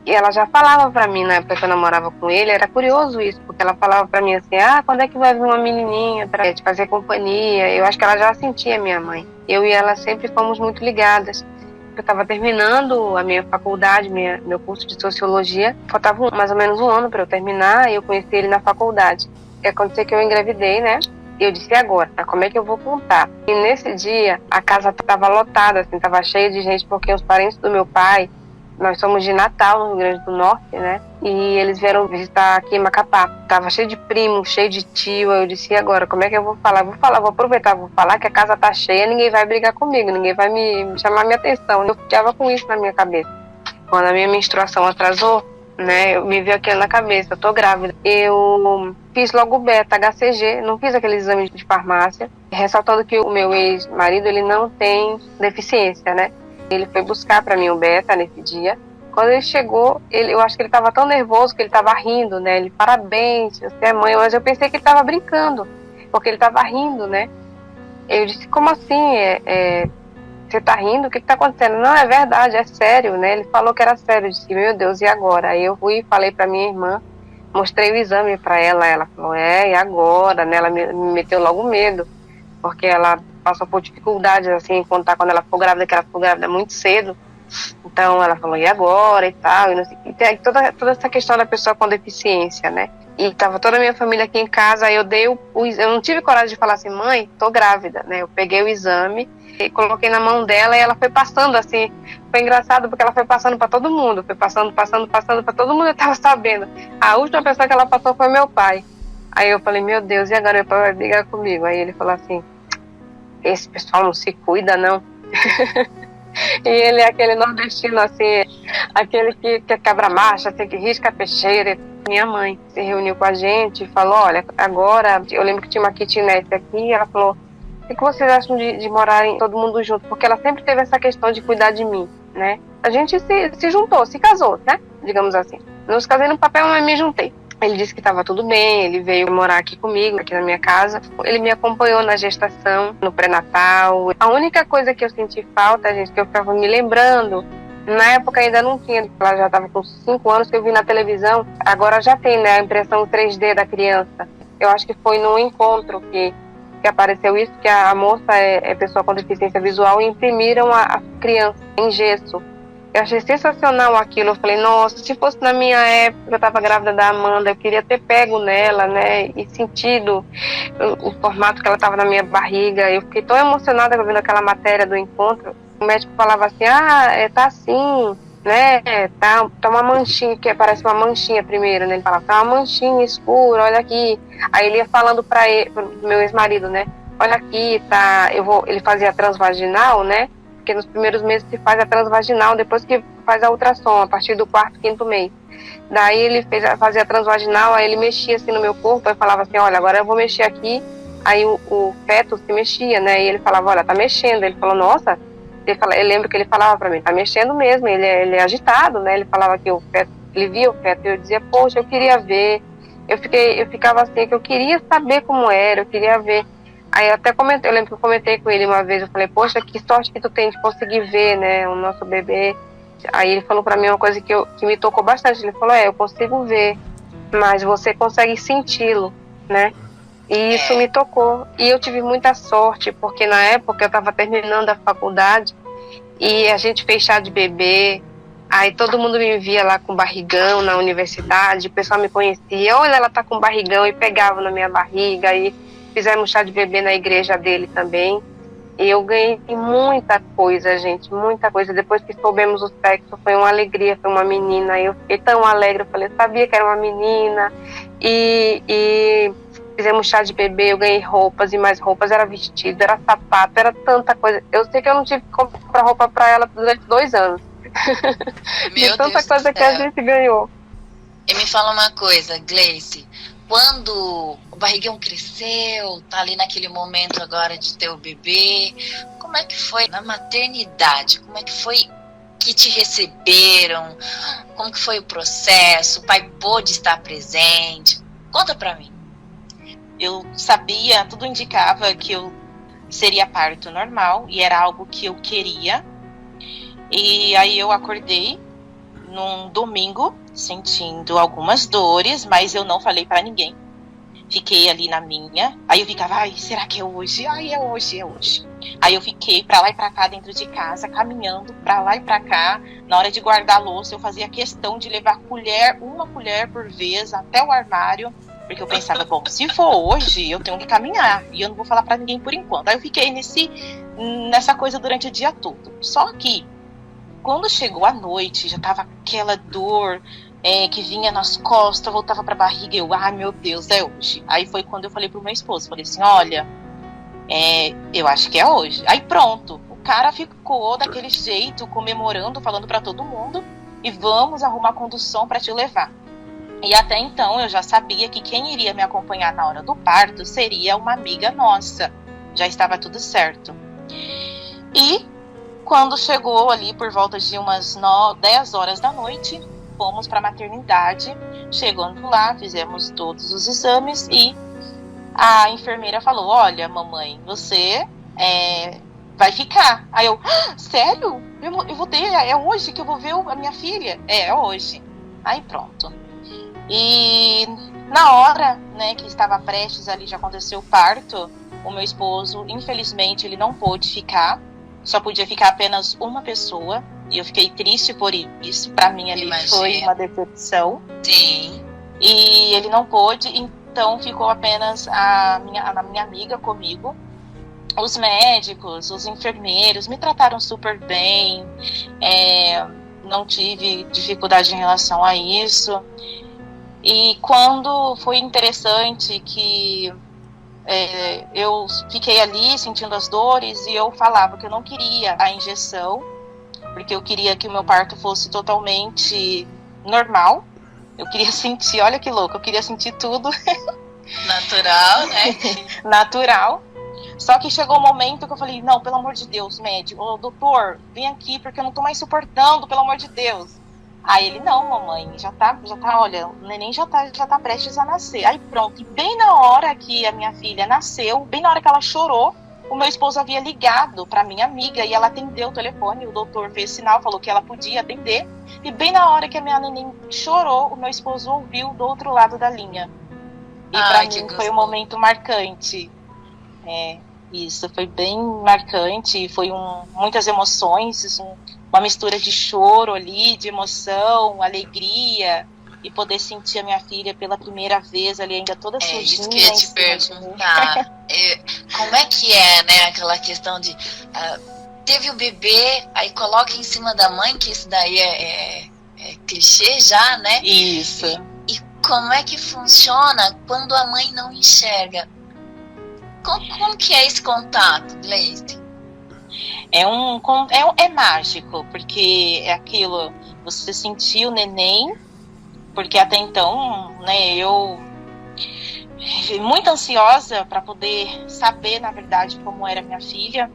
ela já falava pra mim, na época que eu namorava com ele, era curioso isso, porque ela falava pra mim assim, quando é que vai vir uma menininha pra te fazer companhia? Eu acho que ela já sentia minha mãe. Eu e ela sempre fomos muito ligadas. Eu estava terminando a minha faculdade, meu curso de sociologia, faltava mais ou menos 1 ano para eu terminar, e eu conheci ele na faculdade. O que aconteceu que eu engravidei, né? E eu disse, agora, como é que eu vou contar? E nesse dia, a casa estava lotada, assim, estava cheia de gente, porque os parentes do meu pai, nós somos de Natal, no Rio Grande do Norte, né? E eles vieram visitar aqui em Macapá. Tava cheio de primo, cheio de tio. Eu disse, e agora, como é que eu vou falar? Vou aproveitar, vou falar que a casa tá cheia, ninguém vai brigar comigo, ninguém vai me chamar minha atenção. Eu ficava com isso na minha cabeça. Quando a minha menstruação atrasou, né, eu me veio aquilo na cabeça, eu tô grávida. Eu fiz logo o beta, HCG, não fiz aquele exame de farmácia, ressaltando que o meu ex-marido, ele não tem deficiência, né? Ele foi buscar para mim o beta nesse dia. Quando ele chegou, eu acho que ele estava tão nervoso que ele estava rindo, né? Ele, parabéns, você é mãe. Mas eu pensei que ele estava brincando, porque ele estava rindo, né? Eu disse, como assim? Você tá rindo? O que está acontecendo? Não, é verdade, é sério, né? Ele falou que era sério. Eu disse, meu Deus, e agora? Aí eu fui e falei para minha irmã, mostrei o exame para ela. Ela falou, e agora? Né? Ela me meteu logo medo, porque ela passou por dificuldades, assim, em contar quando ela ficou grávida, que ela ficou grávida muito cedo. Então ela falou, e agora? E tal, e não sei. E tem toda essa questão da pessoa com deficiência, né? E tava toda a minha família aqui em casa, aí eu não tive coragem de falar assim, mãe, tô grávida, né? Eu peguei o exame E coloquei na mão dela e ela foi passando assim. Foi engraçado porque ela foi passando para todo mundo. Foi passando para todo mundo, eu tava sabendo. A última pessoa que ela passou foi meu pai. Aí eu falei, meu Deus, e agora meu pai vai brigar comigo? Aí ele falou assim, esse pessoal não se cuida, não. E ele é aquele nordestino assim, aquele que quebra marcha, assim, que risca a peixeira. Minha mãe se reuniu com a gente e falou, olha, agora, eu lembro que tinha uma kitnet aqui, ela falou, o que vocês acham de morarem todo mundo junto? Porque ela sempre teve essa questão de cuidar de mim, né? A gente se juntou, se casou, né? Digamos assim. Não se casei no papel, mas me juntei. Ele disse que estava tudo bem, ele veio morar aqui comigo, aqui na minha casa. Ele me acompanhou na gestação, no pré-natal. A única coisa que eu senti falta, gente, que eu ficava me lembrando, na época ainda não tinha, ela já estava com 5 anos que eu vi na televisão, agora já tem, né, a impressão 3D da criança. Eu acho que foi num encontro que apareceu isso, que a moça é pessoa com deficiência visual e imprimiram a criança em gesso. Eu achei sensacional aquilo. Eu falei, nossa, se fosse na minha época, eu estava grávida da Amanda, eu queria ter pego nela, né, e sentido o formato que ela estava na minha barriga. Eu fiquei tão emocionada vendo aquela matéria do encontro. O médico falava assim, tá assim, né, tá uma manchinha, que parece uma manchinha primeiro, né, ele falava, tá uma manchinha escura, olha aqui. Aí ele ia falando para pro meu ex-marido, né, olha aqui, tá, ele fazia transvaginal, né, porque nos primeiros meses se faz a transvaginal, depois que faz a ultrassom, a partir do 4º, 5º mês. Daí ele fazia a transvaginal, aí ele mexia assim no meu corpo, aí falava assim, olha, agora eu vou mexer aqui. Aí o feto se mexia, né, e ele falava, olha, tá mexendo. Ele falou, nossa, eu lembro que ele falava pra mim, tá mexendo mesmo, ele é agitado, né, ele falava que o feto, ele via o feto, e eu dizia, poxa, eu queria ver. Eu ficava assim, que eu queria saber como era, eu queria ver. Aí eu até comentei, eu lembro que eu comentei com ele uma vez, eu falei, poxa, que sorte que tu tem de conseguir ver, né, o nosso bebê. Aí ele falou pra mim uma coisa que me tocou bastante, ele falou, eu consigo ver, mas você consegue senti-lo, né, e isso me tocou. E eu tive muita sorte, porque na época eu tava terminando a faculdade, e a gente fez chá de bebê, aí todo mundo me via lá com barrigão na universidade, o pessoal me conhecia, olha, ela tá com barrigão, e pegava na minha barriga, e fizemos chá de bebê na igreja dele também. E eu ganhei muita coisa, gente, muita coisa. Depois que soubemos o sexo, foi uma alegria, foi uma menina. Eu fiquei tão alegre, eu falei, eu sabia que era uma menina. E fizemos chá de bebê, eu ganhei roupas e mais roupas, era vestido, era sapato, era tanta coisa. Eu sei que eu não tive que comprar roupa para ela durante 2 anos. De tanta coisa que a gente ganhou. E me fala uma coisa, Gleice, quando o barrigão cresceu, tá ali naquele momento agora de ter o bebê, como é que foi na maternidade? Como é que foi que te receberam? Como que foi o processo? O pai pôde estar presente? Conta pra mim. Eu sabia, tudo indicava que eu seria parto normal e era algo que eu queria. E aí eu acordei num domingo sentindo algumas dores, mas eu não falei pra ninguém. Fiquei ali na minha. Aí eu ficava, ai, será que é hoje? Ai, é hoje, é hoje. Aí eu fiquei pra lá e pra cá dentro de casa, caminhando pra lá e pra cá. Na hora de guardar a louça, eu fazia questão de levar uma colher por vez até o armário, porque eu pensava, bom, se for hoje, eu tenho que caminhar, e eu não vou falar pra ninguém por enquanto. Aí eu fiquei nessa coisa durante o dia todo. Só que, quando chegou a noite, já tava aquela dor que vinha nas costas, voltava pra barriga, eu, ai meu Deus, é hoje. Aí foi quando eu falei pro meu esposo, falei assim, olha, eu acho que é hoje. Aí pronto, o cara ficou daquele jeito, comemorando, falando pra todo mundo, e vamos arrumar condução pra te levar. E até então eu já sabia que quem iria me acompanhar na hora do parto seria uma amiga nossa. Já estava tudo certo. E quando chegou ali por volta de umas 10 horas da noite, fomos para a maternidade. Chegando lá, fizemos todos os exames e a enfermeira falou, olha, mamãe, você vai ficar. Aí eu, sério? Eu vou ter, é hoje que eu vou ver a minha filha? É hoje. Aí pronto. E na hora, né, que estava prestes ali, já aconteceu o parto, o meu esposo, infelizmente, ele não pôde ficar, só podia ficar apenas uma pessoa, e eu fiquei triste por isso, pra mim ali foi uma decepção. Sim. E ele não pôde, então ficou apenas a minha amiga comigo, os médicos, os enfermeiros me trataram super bem, não tive dificuldade em relação a isso. E quando foi interessante que eu fiquei ali sentindo as dores e eu falava que eu não queria a injeção, porque eu queria que o meu parto fosse totalmente normal. Eu queria sentir, olha que louco, eu queria sentir tudo Natural, né? natural. Só que chegou um momento que eu falei, não, pelo amor de Deus, médico, ô, doutor, vem aqui porque eu não tô mais suportando, pelo amor de Deus. Aí ele, não, mamãe, já tá, olha, o neném já tá prestes a nascer. Aí pronto, e bem na hora que a minha filha nasceu, bem na hora que ela chorou, o meu esposo havia ligado pra minha amiga e ela atendeu o telefone, o doutor fez sinal, falou que ela podia atender. E bem na hora que a minha neném chorou, o meu esposo ouviu do outro lado da linha. E pra mim foi um momento marcante. Isso foi bem marcante, foi muitas emoções, uma mistura de choro ali, de emoção, alegria, e poder sentir a minha filha pela primeira vez ali, ainda toda sujinha. Isso que eu ia te perguntar. Como é que é, né, aquela questão de teve o bebê, aí coloca em cima da mãe, que isso daí é clichê já, né? Isso. E como é que funciona quando a mãe não enxerga? Como que é esse contato, Gleice? É mágico, porque é aquilo, você sentir o neném, porque até então, né, eu muito ansiosa para poder saber, na verdade, como era minha filha.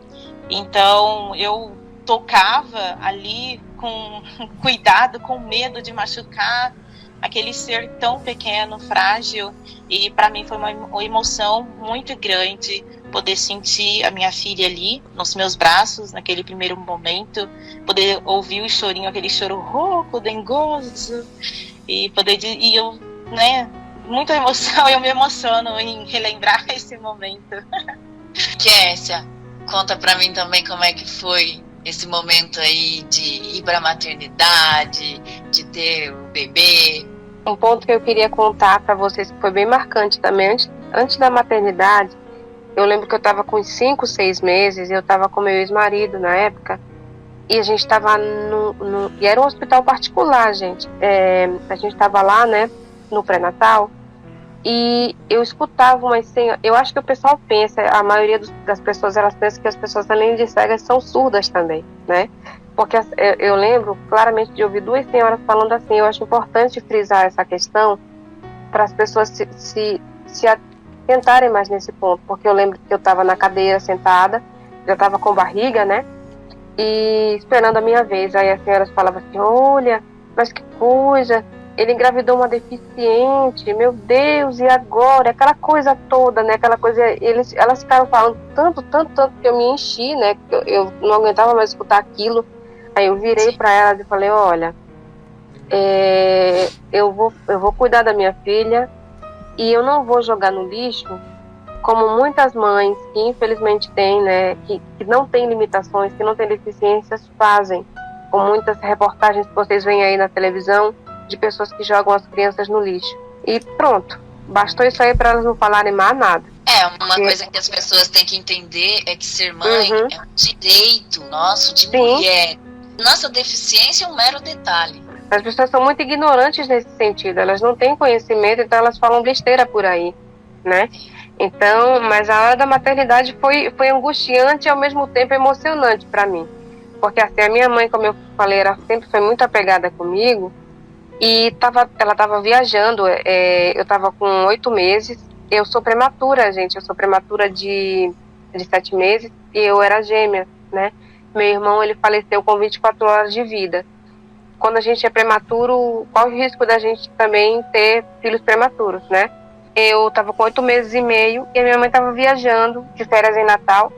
Então eu tocava ali com cuidado, com medo de machucar aquele ser tão pequeno, frágil, e para mim foi uma emoção muito grande poder sentir a minha filha ali nos meus braços naquele primeiro momento, poder ouvir o chorinho, aquele choro rouco, dengoso, e poder eu, né, muita emoção, eu me emociono em relembrar esse momento. Kessia, conta pra mim também como é que foi esse momento aí de ir pra maternidade, de ter o bebê. Um ponto que eu queria contar para vocês que foi bem marcante também, antes da maternidade, eu lembro que eu estava com 5, 6 meses, eu estava com meu ex-marido na época, e a gente estava e era um hospital particular, gente. A gente estava lá, né, no pré-natal, e eu escutava umas senhoras. Eu acho que o pessoal pensa, a maioria das pessoas, elas pensam que as pessoas, além de cegas, são surdas também, né? Porque eu lembro claramente de ouvir 2 senhoras falando assim. Eu acho importante frisar essa questão para as pessoas se atentarem mais nesse ponto, porque eu lembro que eu estava na cadeira sentada, já estava com barriga, né, e esperando a minha vez. Aí as senhoras falavam assim, olha, mas que coisa, ele engravidou uma deficiente, meu Deus, e agora? Aquela coisa toda, né, aquela coisa, elas ficaram falando tanto que eu me enchi, né, que eu não aguentava mais escutar aquilo. Aí eu virei para elas e falei, olha, eu vou cuidar da minha filha e eu não vou jogar no lixo, como muitas mães que infelizmente têm, né, que não têm limitações, que não têm deficiências, fazem, com muitas reportagens que vocês veem aí na televisão, de pessoas que jogam as crianças no lixo. E pronto, bastou isso aí para elas não falarem mais nada. Uma coisa que as pessoas têm que entender é que ser mãe é um direito nosso de mulher. Nossa deficiência é um mero detalhe. As pessoas são muito ignorantes nesse sentido, elas não têm conhecimento, então elas falam besteira por aí, né? Então, mas a hora da maternidade foi angustiante e ao mesmo tempo emocionante para mim. Porque assim, a minha mãe, como eu falei, sempre foi muito apegada comigo, e ela estava viajando, eu estava com 8 meses, eu sou prematura, gente, eu sou prematura de 7 meses, e eu era gêmea, né? Meu irmão, ele faleceu com 24 horas de vida. Quando a gente é prematuro, qual o risco da gente também ter filhos prematuros, né? Eu estava com 8 meses e meio e a minha mãe estava viajando de férias em Natal,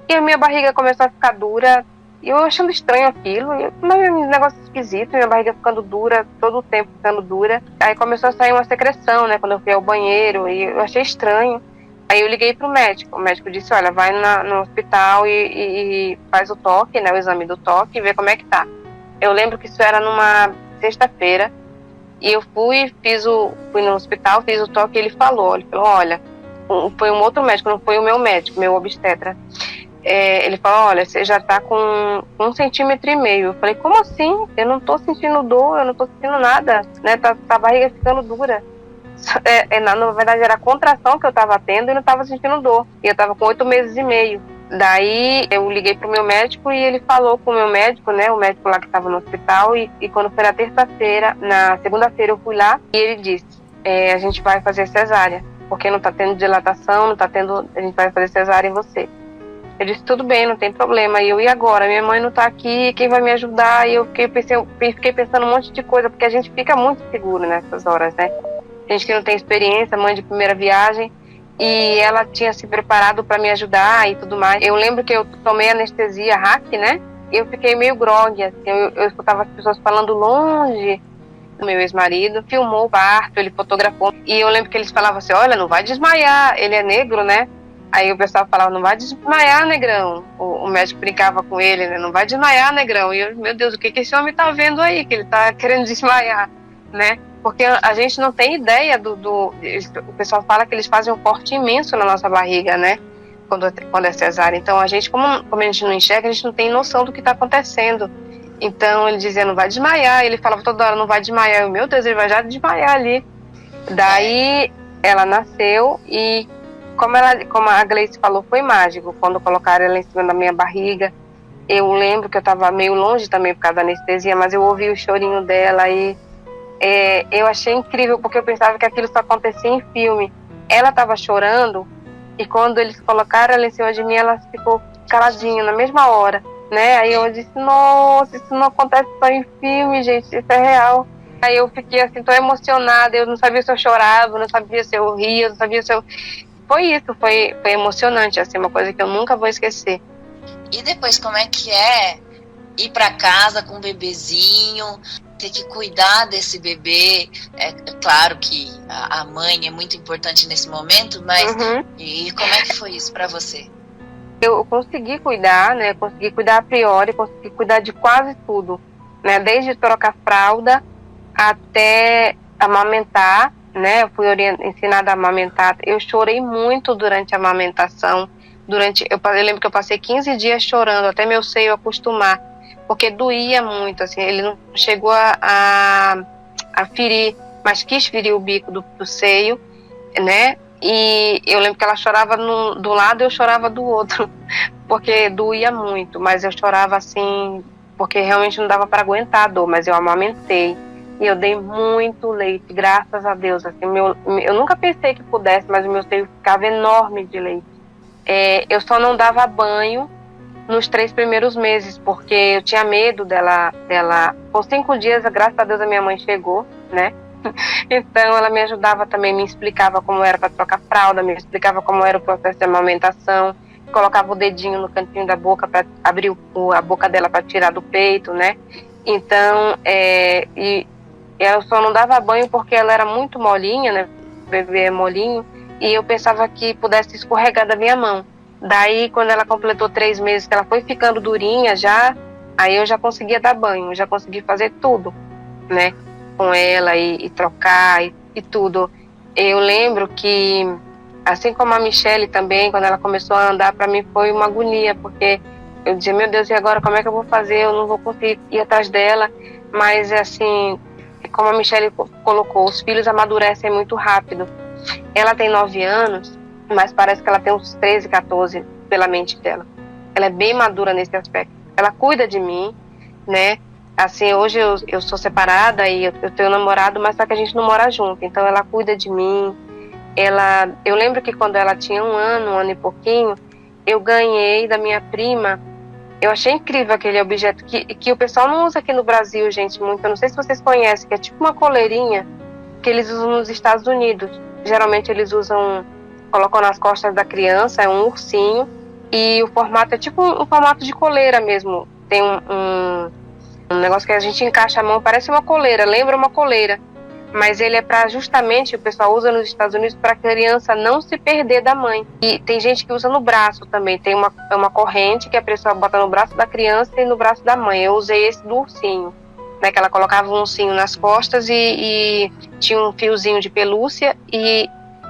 e a minha barriga começou a ficar dura, e eu achando estranho aquilo, mas um negócio esquisito, minha barriga ficando dura, todo o tempo ficando dura. Aí começou a sair uma secreção, né, quando eu fui ao banheiro, e eu achei estranho. Aí eu liguei pro médico, o médico disse, olha, vai no hospital e faz o toque, né, o exame do toque, e vê como é que tá. Eu lembro que isso era numa sexta-feira, e eu fui no hospital, fiz o toque, e ele falou, olha, foi um outro médico, não foi o meu médico, meu obstetra. Ele falou, olha, você já tá com 1,5 centímetro. Eu falei, como assim? Eu não tô sentindo dor, eu não tô sentindo nada, né? Tá a barriga ficando dura. Na verdade era a contração que eu tava tendo e não tava sentindo dor. E eu tava com 8 meses e meio. Daí eu liguei pro meu médico e ele falou com o meu médico, né? O médico lá que tava no hospital. E quando foi na terça-feira, na segunda-feira eu fui lá e ele disse, a gente vai fazer cesárea. Porque não tá tendo dilatação, a gente vai fazer cesárea em você. Eu disse, tudo bem, não tem problema. E agora? Minha mãe não tá aqui, quem vai me ajudar? E eu fiquei pensando um monte de coisa, porque a gente fica muito seguro nessas horas, né? Gente que não tem experiência, mãe de primeira viagem. E ela tinha se preparado para me ajudar e tudo mais. Eu lembro que eu tomei anestesia RAC, né? E eu fiquei meio grogue, assim. Eu escutava as pessoas falando longe. O meu ex-marido filmou o parto, ele fotografou. E eu lembro que eles falavam assim, olha, não vai desmaiar. Ele é negro, né? Aí o pessoal falava, não vai desmaiar, negrão. O médico brincava com ele, né? Não vai desmaiar, negrão. E eu, meu Deus, o que esse homem tá vendo aí? Que ele tá querendo desmaiar, né? Porque a gente não tem ideia o pessoal fala que eles fazem um corte imenso na nossa barriga, né? Quando é cesárea. Então a gente, como a gente não enxerga, a gente não tem noção do que tá acontecendo. Então ele dizia, não vai desmaiar. Ele falava toda hora, não vai desmaiar. Eu, meu Deus, ele vai já desmaiar ali. Daí ela nasceu e como a Gleice falou, foi mágico. Quando colocaram ela em cima da minha barriga, eu lembro que eu estava meio longe também por causa da anestesia, mas eu ouvi o chorinho dela e eu achei incrível, porque eu pensava que aquilo só acontecia em filme. Ela estava chorando e quando eles colocaram ela em cima de mim, ela ficou caladinha na mesma hora, né? Aí eu disse, nossa, isso não acontece só em filme, gente, isso é real. Aí eu fiquei assim, tão emocionada, eu não sabia se eu chorava, não sabia se eu ria, não sabia se eu... Foi isso, foi emocionante, assim, uma coisa que eu nunca vou esquecer. E depois, como é que é ir para casa com um bebezinho, ter que cuidar desse bebê? É claro que a mãe é muito importante nesse momento, mas e como é que foi isso para você? Eu consegui cuidar, né? Consegui cuidar a priori, consegui cuidar de quase tudo, né? Desde trocar fralda até amamentar, né? Eu fui ensinada a amamentar. Eu chorei muito durante a amamentação. Eu lembro que eu passei 15 dias chorando até meu seio acostumar, porque doía muito, assim. Ele não chegou a ferir, mas quis ferir o bico do seio, né? E eu lembro que ela chorava do lado e eu chorava do outro, porque doía muito, mas eu chorava assim, porque realmente não dava para aguentar a dor, mas eu amamentei. E eu dei muito leite, graças a Deus. Assim, eu nunca pensei que pudesse, mas o meu seio ficava enorme de leite. Eu só não dava banho nos 3 primeiros meses, porque eu tinha medo dela. Com 5 dias, graças a Deus, a minha mãe chegou, né? Então ela me ajudava também, me explicava como era para trocar fralda, me explicava como era o processo de amamentação, colocava o dedinho no cantinho da boca para abrir a boca dela para tirar do peito, né? Então, ela só não dava banho porque ela era muito molinha, né? O bebê é molinho. E eu pensava que pudesse escorregar da minha mão. Daí, quando ela completou 3 meses, que ela foi ficando durinha já, aí eu já conseguia dar banho, já consegui fazer tudo, né? Com ela e trocar e tudo. Eu lembro que, assim como a Michelle também, quando ela começou a andar, para mim foi uma agonia, porque eu dizia, meu Deus, e agora como é que eu vou fazer? Eu não vou conseguir ir atrás dela. Mas, assim, como a Michelle colocou, os filhos amadurecem muito rápido. Ela tem 9 anos, mas parece que ela tem uns 13, 14 pela mente dela. Ela é bem madura nesse aspecto. Ela cuida de mim, né? Assim, hoje eu sou separada e eu tenho namorado, mas só que a gente não mora junto. Então ela cuida de mim. Eu lembro que quando ela tinha 1 ano e pouquinho, eu ganhei da minha prima. Eu achei incrível aquele objeto que o pessoal não usa aqui no Brasil, gente, muito. Eu não sei se vocês conhecem, que é tipo uma coleirinha que eles usam nos Estados Unidos. Geralmente eles colocam nas costas da criança, é um ursinho, e o formato é tipo um formato de coleira mesmo. Tem um negócio que a gente encaixa a mão, parece uma coleira, lembra uma coleira, mas ele é para justamente, o pessoal usa nos Estados Unidos para a criança não se perder da mãe. E tem gente que usa no braço também, tem uma corrente que a pessoa bota no braço da criança e no braço da mãe. Eu usei esse do ursinho, né, que ela colocava um ursinho nas costas e tinha um fiozinho de pelúcia e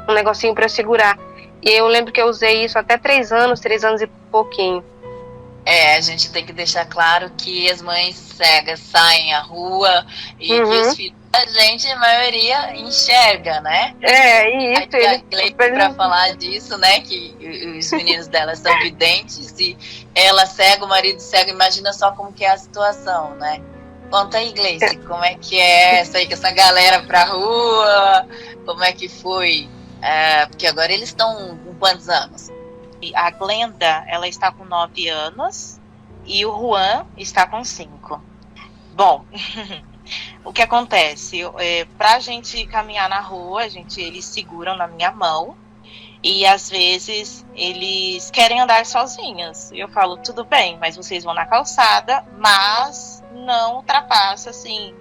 um negocinho para segurar. E eu lembro que eu usei isso até 3 anos e pouquinho. A gente tem que deixar claro que as mães cegas saem à rua e que os filhos da gente, a maioria, enxerga, né? Isso. Aí a Gleice pra falar disso, né? Que os meninos dela são videntes e ela cega, o marido cego, imagina só como que é a situação, né? Conta aí, Gleice, como é que é sair com essa galera pra rua? Como é que foi? Porque agora eles estão com quantos anos? A Glenda, ela está com 9 anos e o Juan está com 5. Bom, o que acontece? Pra gente caminhar na rua, eles seguram na minha mão e às vezes eles querem andar sozinhos. Eu falo, tudo bem, mas vocês vão na calçada, mas não ultrapassa assim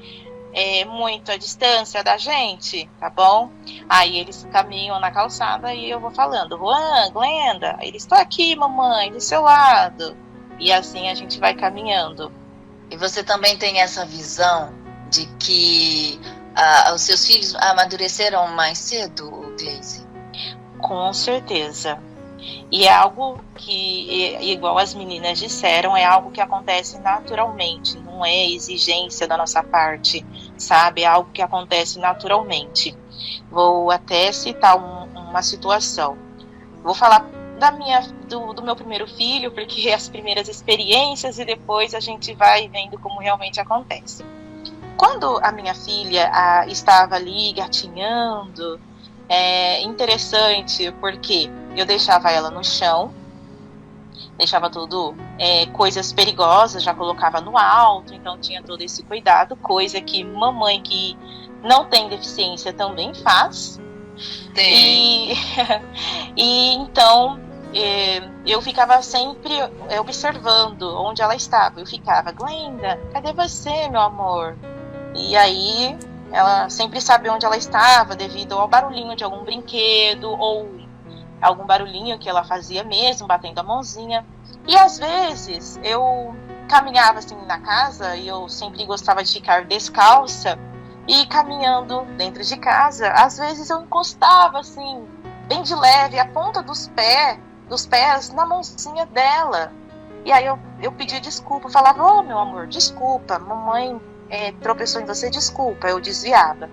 muito a distância da gente, tá bom? Aí eles caminham na calçada e eu vou falando, Juan, Glenda, eles estão aqui, mamãe, do seu lado. E assim a gente vai caminhando. E você também tem essa visão de que os seus filhos amadureceram mais cedo, Gleice? Com certeza. E é algo que, igual as meninas disseram, é algo que acontece naturalmente, não é exigência da nossa parte, sabe? É algo que acontece naturalmente. Vou até citar uma situação. Vou falar do meu primeiro filho, porque as primeiras experiências e depois a gente vai vendo como realmente acontece. Quando a minha filha estava ali gatinhando, interessante porque eu deixava ela no chão, deixava tudo, coisas perigosas, já colocava no alto, então tinha todo esse cuidado, coisa que mamãe que não tem deficiência também faz. Tem. E então eu ficava sempre observando onde ela estava. Eu ficava, Glenda, cadê você, meu amor? E aí ela sempre sabia onde ela estava devido ao barulhinho de algum brinquedo ou algum barulhinho que ela fazia mesmo, batendo a mãozinha. E às vezes eu caminhava assim na casa e eu sempre gostava de ficar descalça e caminhando dentro de casa, às vezes eu encostava assim, bem de leve, a ponta dos pés na mãozinha dela. E aí eu pedia desculpa, falava, ô meu amor, desculpa, mamãe tropeçou em você, desculpa, eu desviava.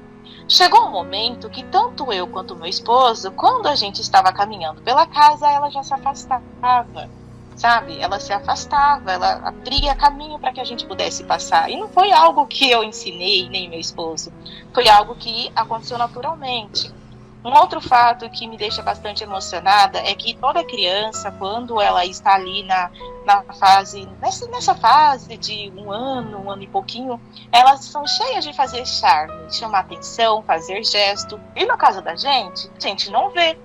Chegou um momento que tanto eu quanto meu esposo, quando a gente estava caminhando pela casa, ela já se afastava, sabe? Ela se afastava, ela abria caminho para que a gente pudesse passar. E não foi algo que eu ensinei, nem meu esposo, foi algo que aconteceu naturalmente. Um outro fato que me deixa bastante emocionada é que toda criança, quando ela está ali nessa fase de um ano e pouquinho, elas são cheias de fazer charme, de chamar atenção, fazer gesto. E no caso da gente, a gente não vê.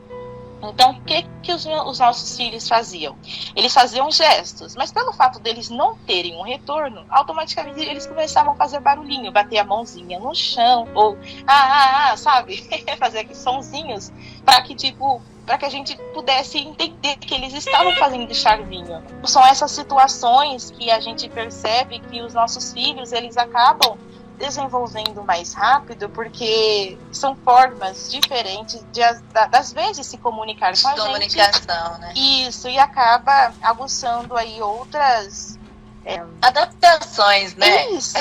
Então, o que os nossos filhos faziam? Eles faziam gestos, mas pelo fato deles não terem um retorno, automaticamente eles começavam a fazer barulhinho, bater a mãozinha no chão, ou sabe? Fazer aqueles sonzinhos, para que a gente pudesse entender que eles estavam fazendo charminho. São essas situações que a gente percebe que os nossos filhos, eles acabam desenvolvendo mais rápido, porque são formas diferentes das vezes se comunicar com a gente. Comunicação, né? Isso, e acaba aguçando aí outras adaptações, né? Isso,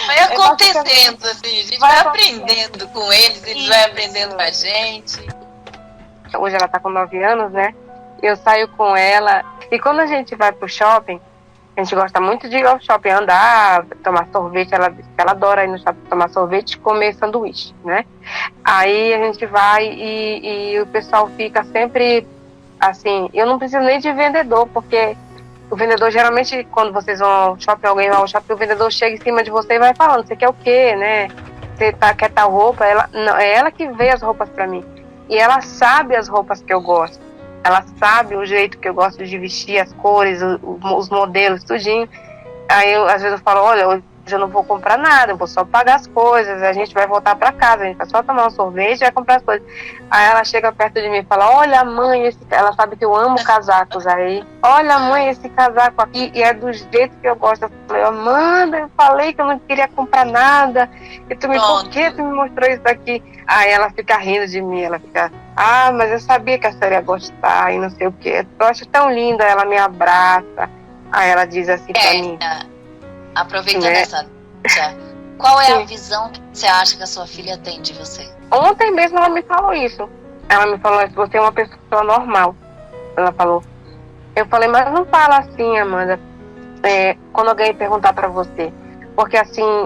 vai acontecendo, assim, a gente vai aprendendo com eles vai aprendendo com a gente. Hoje ela tá com 9 anos, né? Eu saio com ela, e quando a gente vai pro shopping, a gente gosta muito de ir ao shopping, andar, tomar sorvete. Ela adora ir no shopping tomar sorvete e comer sanduíche, né? Aí a gente vai e o pessoal fica sempre assim. Eu não preciso nem de vendedor, porque o vendedor geralmente, quando vocês vão ao shopping, alguém vai ao shopping, o vendedor chega em cima de você e vai falando, você quer o quê, né? Você quer tal roupa? É ela que vê as roupas pra mim. E ela sabe as roupas que eu gosto. Ela sabe o jeito que eu gosto de vestir, as cores, os modelos, tudinho. Aí às vezes eu falo, olha, eu não vou comprar nada, eu vou só pagar as coisas, a gente vai voltar para casa, a gente vai só tomar um sorvete e vai comprar as coisas. Aí ela chega perto de mim e fala, olha mãe, ela sabe que eu amo casacos aí, olha mãe, esse casaco aqui, e é do jeito que eu gosto. Eu falei, Amanda, eu falei que eu não queria comprar nada, e por que tu me mostrou isso aqui? Aí ela fica rindo de mim, ela fica, mas eu sabia que a senhora ia gostar, e não sei o que. Eu acho tão linda, ela me abraça, aí ela diz assim pra mim. Aproveitando essa deixa, qual é a visão que você acha que a sua filha tem de você? Ontem mesmo ela me falou isso. Ela me falou, você é uma pessoa normal. Ela falou. Eu falei, mas não fala assim, Amanda, quando alguém perguntar pra você. Porque assim,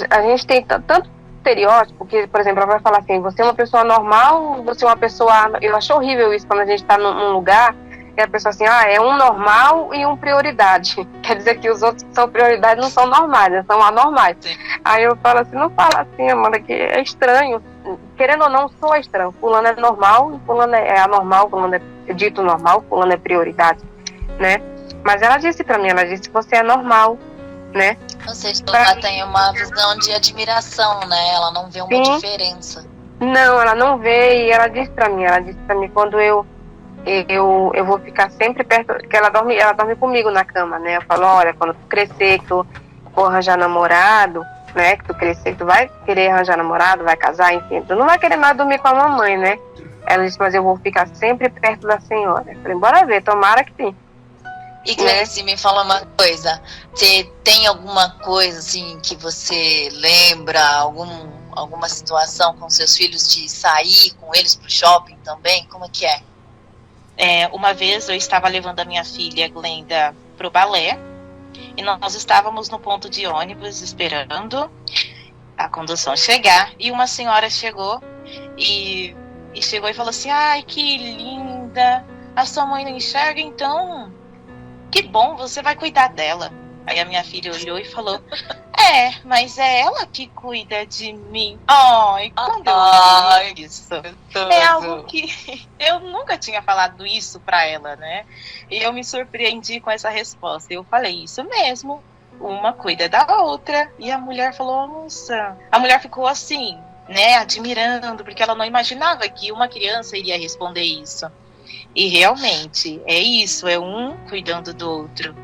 a gente tem tanto estereótipo que, por exemplo, ela vai falar assim, você é uma pessoa normal, você é uma pessoa... Eu acho horrível isso quando a gente tá num lugar e a pessoa assim, é um normal e um prioridade. Quer dizer que os outros que são prioridade não são normais, eles são anormais. Sim. Aí eu falo assim, não fala assim, Amanda, que é estranho. Querendo ou não, sou estranho. Fulano é normal, fulano é anormal, fulano é dito normal, fulano é prioridade, né? Mas ela disse pra mim, ela disse, você é normal, né? Ou seja, ela tem uma visão de admiração, né? Ela não vê uma diferença. Não, ela não vê, e ela disse pra mim, quando eu vou ficar sempre perto, porque ela dorme comigo na cama, né? Eu falo, olha, quando tu crescer, que tu for arranjar namorado, né? Que tu crescer, que tu vai querer arranjar namorado, vai casar, enfim, tu não vai querer mais dormir com a mamãe, né? Ela disse, mas eu vou ficar sempre perto da senhora. Eu falei, bora ver, tomara que sim. E Gleice, me fala uma coisa, você tem alguma coisa assim que você lembra, alguma situação com seus filhos de sair com eles pro shopping também? Como é que é? Uma vez eu estava levando a minha filha Glenda pro balé e nós estávamos no ponto de ônibus esperando a condução chegar e uma senhora chegou e chegou e falou assim, ai que linda, a sua mãe não enxerga, então que bom, você vai cuidar dela. Aí a minha filha olhou e falou, mas é ela que cuida de mim. Ai, quando eu vi isso, é algo que eu nunca tinha falado isso pra ela, né? E eu me surpreendi com essa resposta. Eu falei, isso mesmo, uma cuida da outra. E a mulher falou, nossa. A mulher ficou assim, né, admirando, porque ela não imaginava que uma criança iria responder isso. E realmente, é isso, é um cuidando do outro.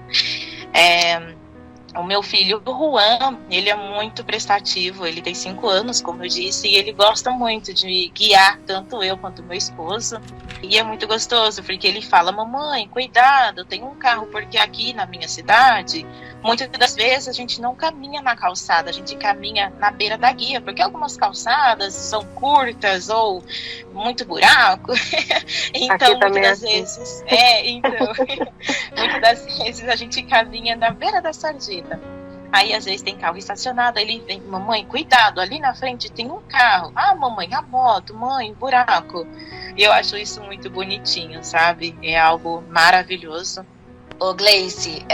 O meu filho, o Juan, ele é muito prestativo, ele tem 5 anos, como eu disse, e ele gosta muito de guiar tanto eu quanto meu esposo. E é muito gostoso, porque ele fala, mamãe, cuidado, tem um carro, porque aqui na minha cidade, muitas das vezes a gente não caminha na calçada, a gente caminha na beira da guia, porque algumas calçadas são curtas ou muito buraco. Então, muitas das vezes, muitas das vezes a gente caminha na beira da sarjeta. Aí às vezes tem carro estacionado, ele vem, mamãe, cuidado, ali na frente tem um carro. Ah, mamãe, a moto, mãe, buraco. E eu acho isso muito bonitinho, sabe? É algo maravilhoso. Ô Gleice,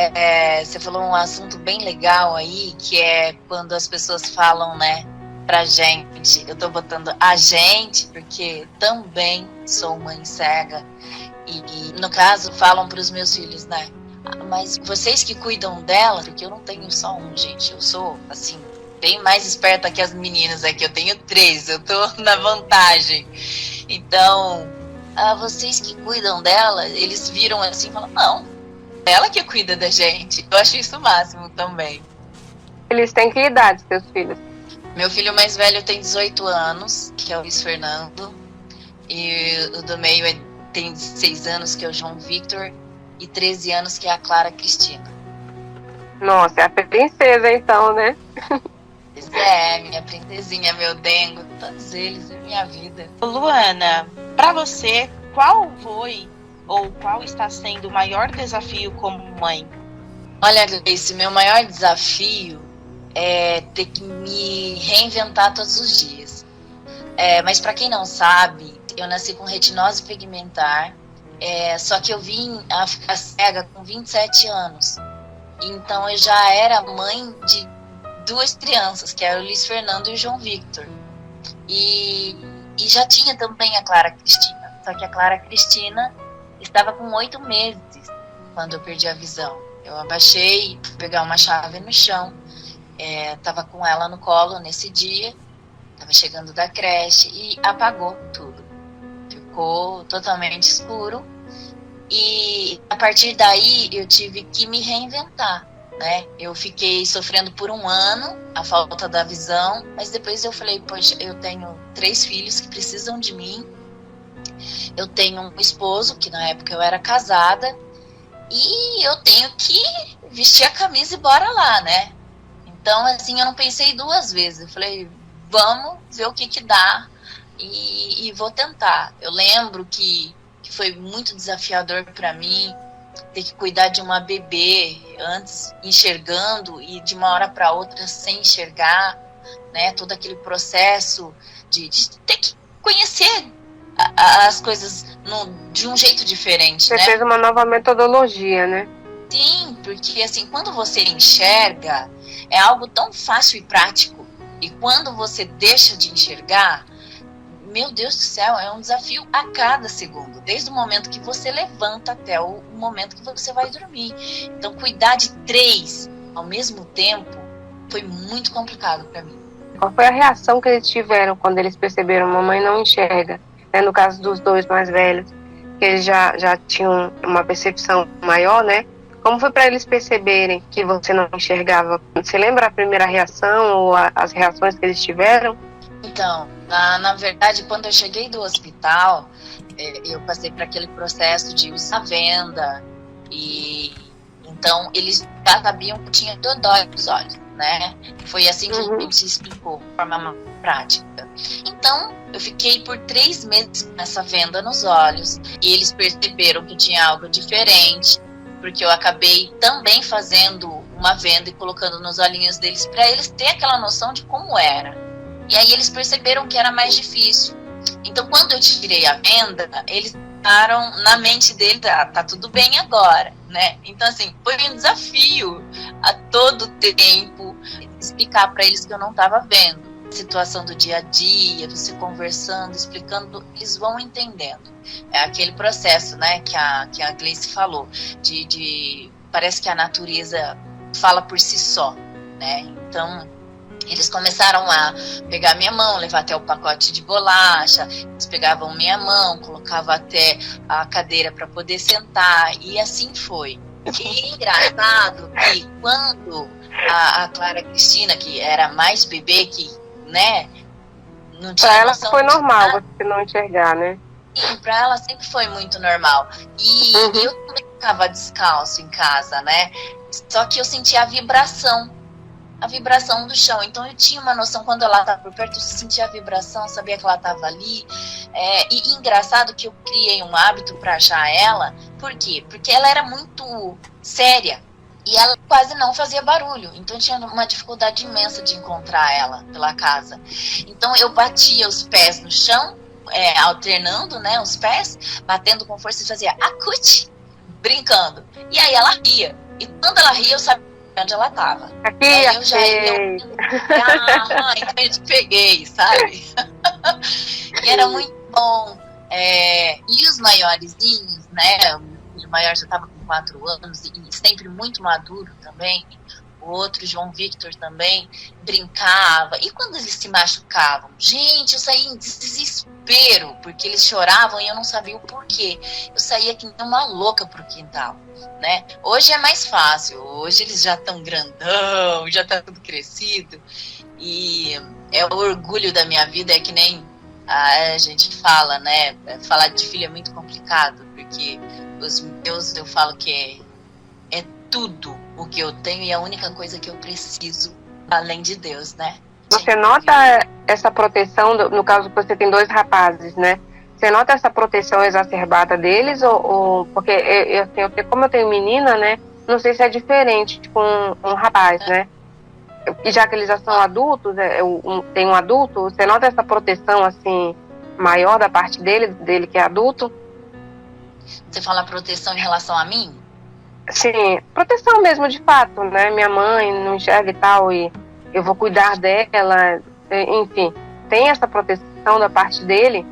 você falou um assunto bem legal aí, que é quando as pessoas falam, né, pra gente. Eu tô botando a gente, porque também sou mãe cega. E no caso, falam pros meus filhos, né? Mas vocês que cuidam dela, porque eu não tenho só um, gente. Eu sou, assim, bem mais esperta que as meninas aqui. Eu tenho 3, eu tô na vantagem. Então, vocês que cuidam dela, eles viram assim e falam, não, ela que cuida da gente. Eu acho isso o máximo também. Eles têm que idade, seus filhos? Meu filho mais velho tem 18 anos, que é o Luiz Fernando. E o do meio tem 16 anos, que é o João Victor. E 13 anos, que é a Clara Cristina. Nossa, é a princesa então, né? Pois minha princesinha, meu dengo, todos eles, é minha vida. Luana, pra você, qual foi ou qual está sendo o maior desafio como mãe? Olha, Gleice, meu maior desafio é ter que me reinventar todos os dias. Mas pra quem não sabe, eu nasci com retinose pigmentar. Só que eu vim a ficar cega com 27 anos. Então eu já era mãe de 2 crianças, que eram o Luiz Fernando e o João Victor. E já tinha também a Clara Cristina. Só que a Clara Cristina estava com 8 meses quando eu perdi a visão. Eu abaixei, fui pegar uma chave no chão. Tava com ela no colo nesse dia, tava chegando da creche e apagou tudo. Ficou totalmente escuro e a partir daí eu tive que me reinventar, né? Eu fiquei sofrendo por 1 ano a falta da visão, mas depois eu falei, poxa, eu tenho 3 filhos que precisam de mim, eu tenho um esposo, que na época eu era casada, e eu tenho que vestir a camisa e bora lá, né? Então, assim, eu não pensei 2 vezes. Eu falei, vamos ver o que dá e vou tentar. Eu lembro que foi muito desafiador para mim ter que cuidar de uma bebê antes enxergando e de uma hora para outra sem enxergar, né? Todo aquele processo de ter que conhecer as coisas de um jeito diferente, Você né? fez uma nova metodologia, né? Sim, porque assim, quando você enxerga, é algo tão fácil e prático. E quando você deixa de enxergar, meu Deus do céu, é um desafio a cada segundo. Desde o momento que você levanta até o momento que você vai dormir. Então, cuidar de 3 ao mesmo tempo foi muito complicado para mim. Qual foi a reação que eles tiveram quando eles perceberam que a mamãe não enxerga? Né? No caso dos 2 mais velhos, que eles já tinham uma percepção maior, né? Como foi para eles perceberem que você não enxergava? Você lembra a primeira reação ou as reações que eles tiveram? Então, na verdade, quando eu cheguei do hospital, eu passei por aquele processo de usar venda e então eles já sabiam que eu tinha dodói nos olhos, né? Foi assim que a gente explicou, de forma prática. Então, eu fiquei por 3 meses com essa venda nos olhos e eles perceberam que tinha algo diferente, porque eu acabei também fazendo uma venda e colocando nos olhinhos deles para eles terem aquela noção de como era. E aí eles perceberam que era mais difícil. Então, quando eu tirei a venda, eles ficaram na mente deles, tá tudo bem agora, né? Então, assim, foi um desafio a todo tempo explicar para eles que eu não estava vendo. Situação do dia a dia, você conversando, explicando, eles vão entendendo. É aquele processo, né, que a Gleice falou, parece que a natureza fala por si só, né? Então, eles começaram a pegar minha mão, levar até o pacote de bolacha, eles pegavam minha mão, colocavam até a cadeira para poder sentar, e assim foi. E é engraçado que quando a Clara Cristina, que era mais bebê, que, né, não tinha pra ela noção foi de normal nada, você não enxergar, né? sim, pra ela sempre foi muito normal. E eu também ficava descalço em casa, né? Só que eu sentia a vibração do chão. Então eu tinha uma noção, quando ela estava por perto, eu sentia a vibração, sabia que ela estava ali. E engraçado que eu criei um hábito para achar ela. Por quê? Porque ela era muito séria e ela quase não fazia barulho. Então eu tinha uma dificuldade imensa de encontrar ela pela casa. Então eu batia os pés no chão, alternando, né, os pés, batendo com força e fazia acute, brincando. E aí ela ria. E quando ela ria, eu sabia onde ela estava. Aqui, aí eu já então eu te peguei, sabe? E era muito bom. E os maiorzinhos, né? O filho maior já estava com 4 anos e sempre muito maduro também. O outro, João Victor, também brincava. E quando eles se machucavam? Gente, eu saía em desespero, porque eles choravam e eu não sabia o porquê. Eu saía que nem uma louca pro quintal, né? Hoje é mais fácil. Hoje eles já estão grandão, já tá tudo crescido. E o orgulho da minha vida, é que nem a gente fala, né? Falar de filho é muito complicado, porque os meus, eu falo que é tudo o que eu tenho e a única coisa que eu preciso, além de Deus, né? Você nota essa proteção, no caso que você tem 2 rapazes, né? Você nota essa proteção exacerbada deles? Porque como eu tenho menina, né? Não sei se é diferente com um rapaz, né? E já que eles já são adultos, tem um adulto, você nota essa proteção, assim, maior da parte dele que é adulto? Você fala proteção em relação a mim? Sim, proteção mesmo, de fato, né? Minha mãe não enxerga e tal, e eu vou cuidar dela, enfim. Tem essa proteção da parte dele?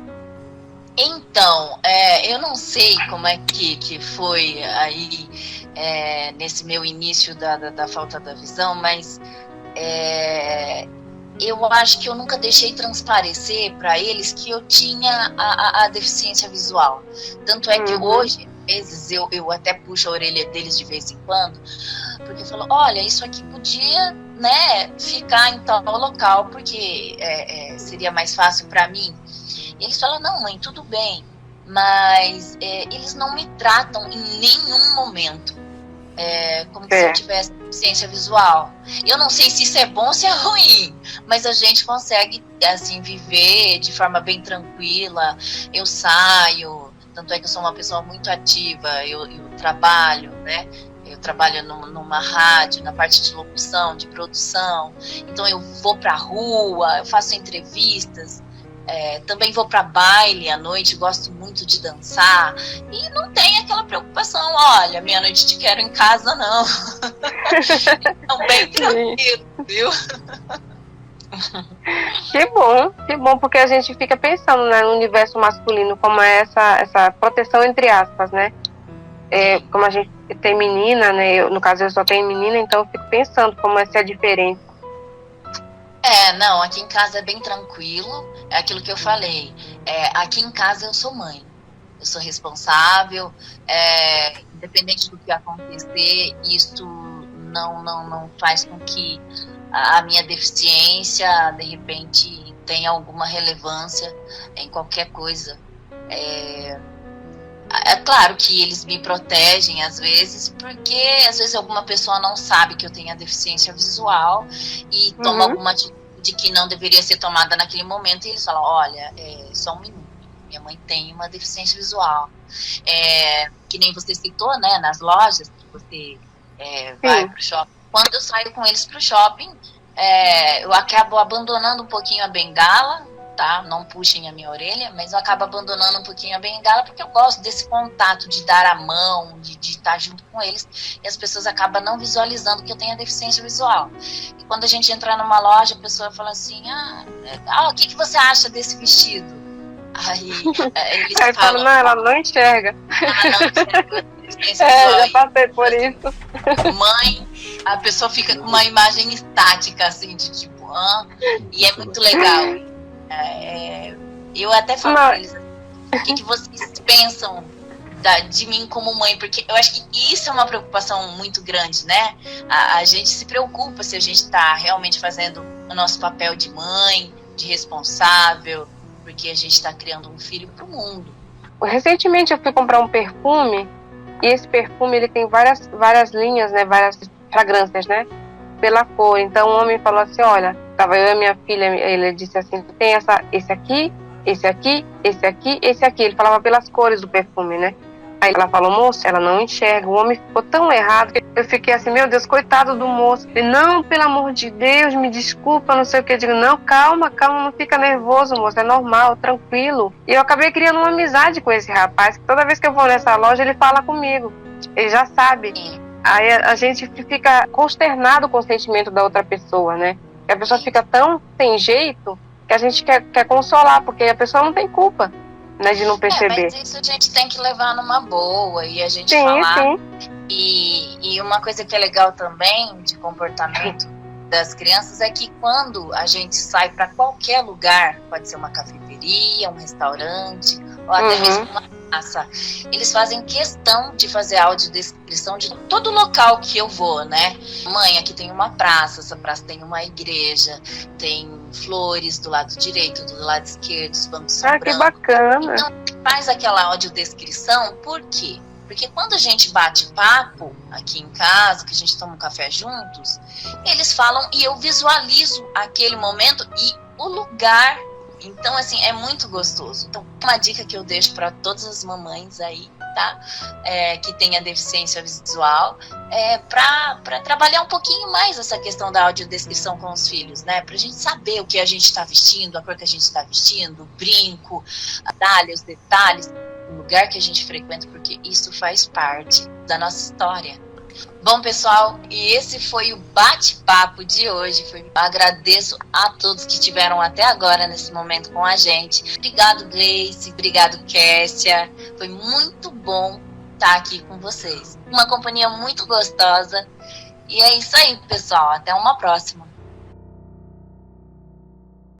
Então, eu não sei como é que foi aí nesse meu início da falta da visão, mas eu acho que eu nunca deixei transparecer para eles que eu tinha a deficiência visual. Tanto é que hoje, às vezes, eu até puxo a orelha deles de vez em quando, porque eu falo, olha, isso aqui podia, né, ficar em tal local, porque seria mais fácil para mim. E eles falam, não, mãe, tudo bem, mas eles não me tratam em nenhum momento como se eu tivesse deficiência visual. Eu não sei se isso é bom ou se é ruim, mas a gente consegue, assim, viver de forma bem tranquila. Eu saio, tanto é que eu sou uma pessoa muito ativa, eu trabalho, né? Eu trabalho numa rádio, na parte de locução, de produção, então eu vou pra rua, eu faço entrevistas, também vou para baile à noite, gosto muito de dançar, e não tem aquela preocupação, olha, meia-noite te quero em casa, não. Então, bem tranquilo, viu? Que bom, porque a gente fica pensando, né, no universo masculino, como é essa proteção entre aspas, né? Como a gente tem menina, né? No caso eu só tenho menina, então eu fico pensando como essa é a diferença. Não, aqui em casa é bem tranquilo, é aquilo que eu falei. Aqui em casa eu sou mãe, eu sou responsável, independente do que acontecer, isso não faz com que a minha deficiência, de repente, tenha alguma relevância em qualquer coisa. É claro que eles me protegem às vezes, porque às vezes alguma pessoa não sabe que eu tenho a deficiência visual e toma alguma atitude que não deveria ser tomada naquele momento, e eles falam, olha, só um minuto, minha mãe tem uma deficiência visual. Que nem você citou, né, nas lojas que você vai pro shopping. Quando eu saio com eles pro shopping, eu acabo abandonando um pouquinho a bengala, tá? Não puxem a minha orelha, mas eu acabo abandonando um pouquinho a bengala, porque eu gosto desse contato, de dar a mão, de estar junto com eles, e as pessoas acabam não visualizando que eu tenho a deficiência visual. E quando a gente entra numa loja, a pessoa fala assim, o que você acha desse vestido? Aí eles falam, não, ela não enxerga. Ela não enxerga a deficiência visual. Já passei por isso. Mãe, a pessoa fica com uma imagem estática, assim, de tipo, e é muito legal. Eu até falo pra eles, o que vocês pensam de mim como mãe? Porque eu acho que isso é uma preocupação muito grande, né? A gente se preocupa se a gente está realmente fazendo o nosso papel de mãe, de responsável, porque a gente está criando um filho pro mundo. Recentemente eu fui comprar um perfume, e esse perfume ele tem várias linhas, né? Várias fragrâncias, né? Pela cor. Então o homem falou assim, olha, tava eu e a minha filha, ele disse assim, tem esse aqui, esse aqui, esse aqui, esse aqui. Ele falava pelas cores do perfume, né? Aí ela falou, moço, ela não enxerga. O homem ficou tão errado que eu fiquei assim, meu Deus, coitado do moço. Ele, não, pelo amor de Deus, me desculpa, não sei o que. Eu digo, não, calma, não fica nervoso, moço, é normal, tranquilo. E eu acabei criando uma amizade com esse rapaz, que toda vez que eu vou nessa loja, ele fala comigo. Ele já sabe. Aí a gente fica consternado com o sentimento da outra pessoa, né? E a pessoa fica tão sem jeito que a gente quer consolar, porque a pessoa não tem culpa, né, de não perceber. Mas isso a gente tem que levar numa boa e a gente falar. Sim. E uma coisa que é legal também de comportamento das crianças é que quando a gente sai para qualquer lugar, pode ser uma cafeteria, um restaurante, ou até mesmo uma praça, eles fazem questão de fazer audiodescrição de todo local que eu vou, né? Mãe, aqui tem uma praça, essa praça tem uma igreja, tem flores do lado direito, do lado esquerdo, os bancos são brancos. Que bacana! Então, faz aquela audiodescrição, por quê? Porque quando a gente bate papo aqui em casa, que a gente toma um café juntos, eles falam e eu visualizo aquele momento e o lugar. Então, assim, é muito gostoso. Então, uma dica que eu deixo para todas as mamães aí, tá? Que tem a deficiência visual, para trabalhar um pouquinho mais essa questão da audiodescrição com os filhos, né? Pra gente saber o que a gente está vestindo, a cor que a gente está vestindo, o brinco, a talha, os detalhes, o lugar que a gente frequenta, porque isso faz parte da nossa história. Bom, pessoal, e esse foi o bate-papo de hoje. Agradeço a todos que estiveram até agora nesse momento com a gente. Obrigado, Gleice. Obrigado, Kessia. Foi muito bom estar aqui com vocês. Uma companhia muito gostosa. E é isso aí, pessoal. Até uma próxima.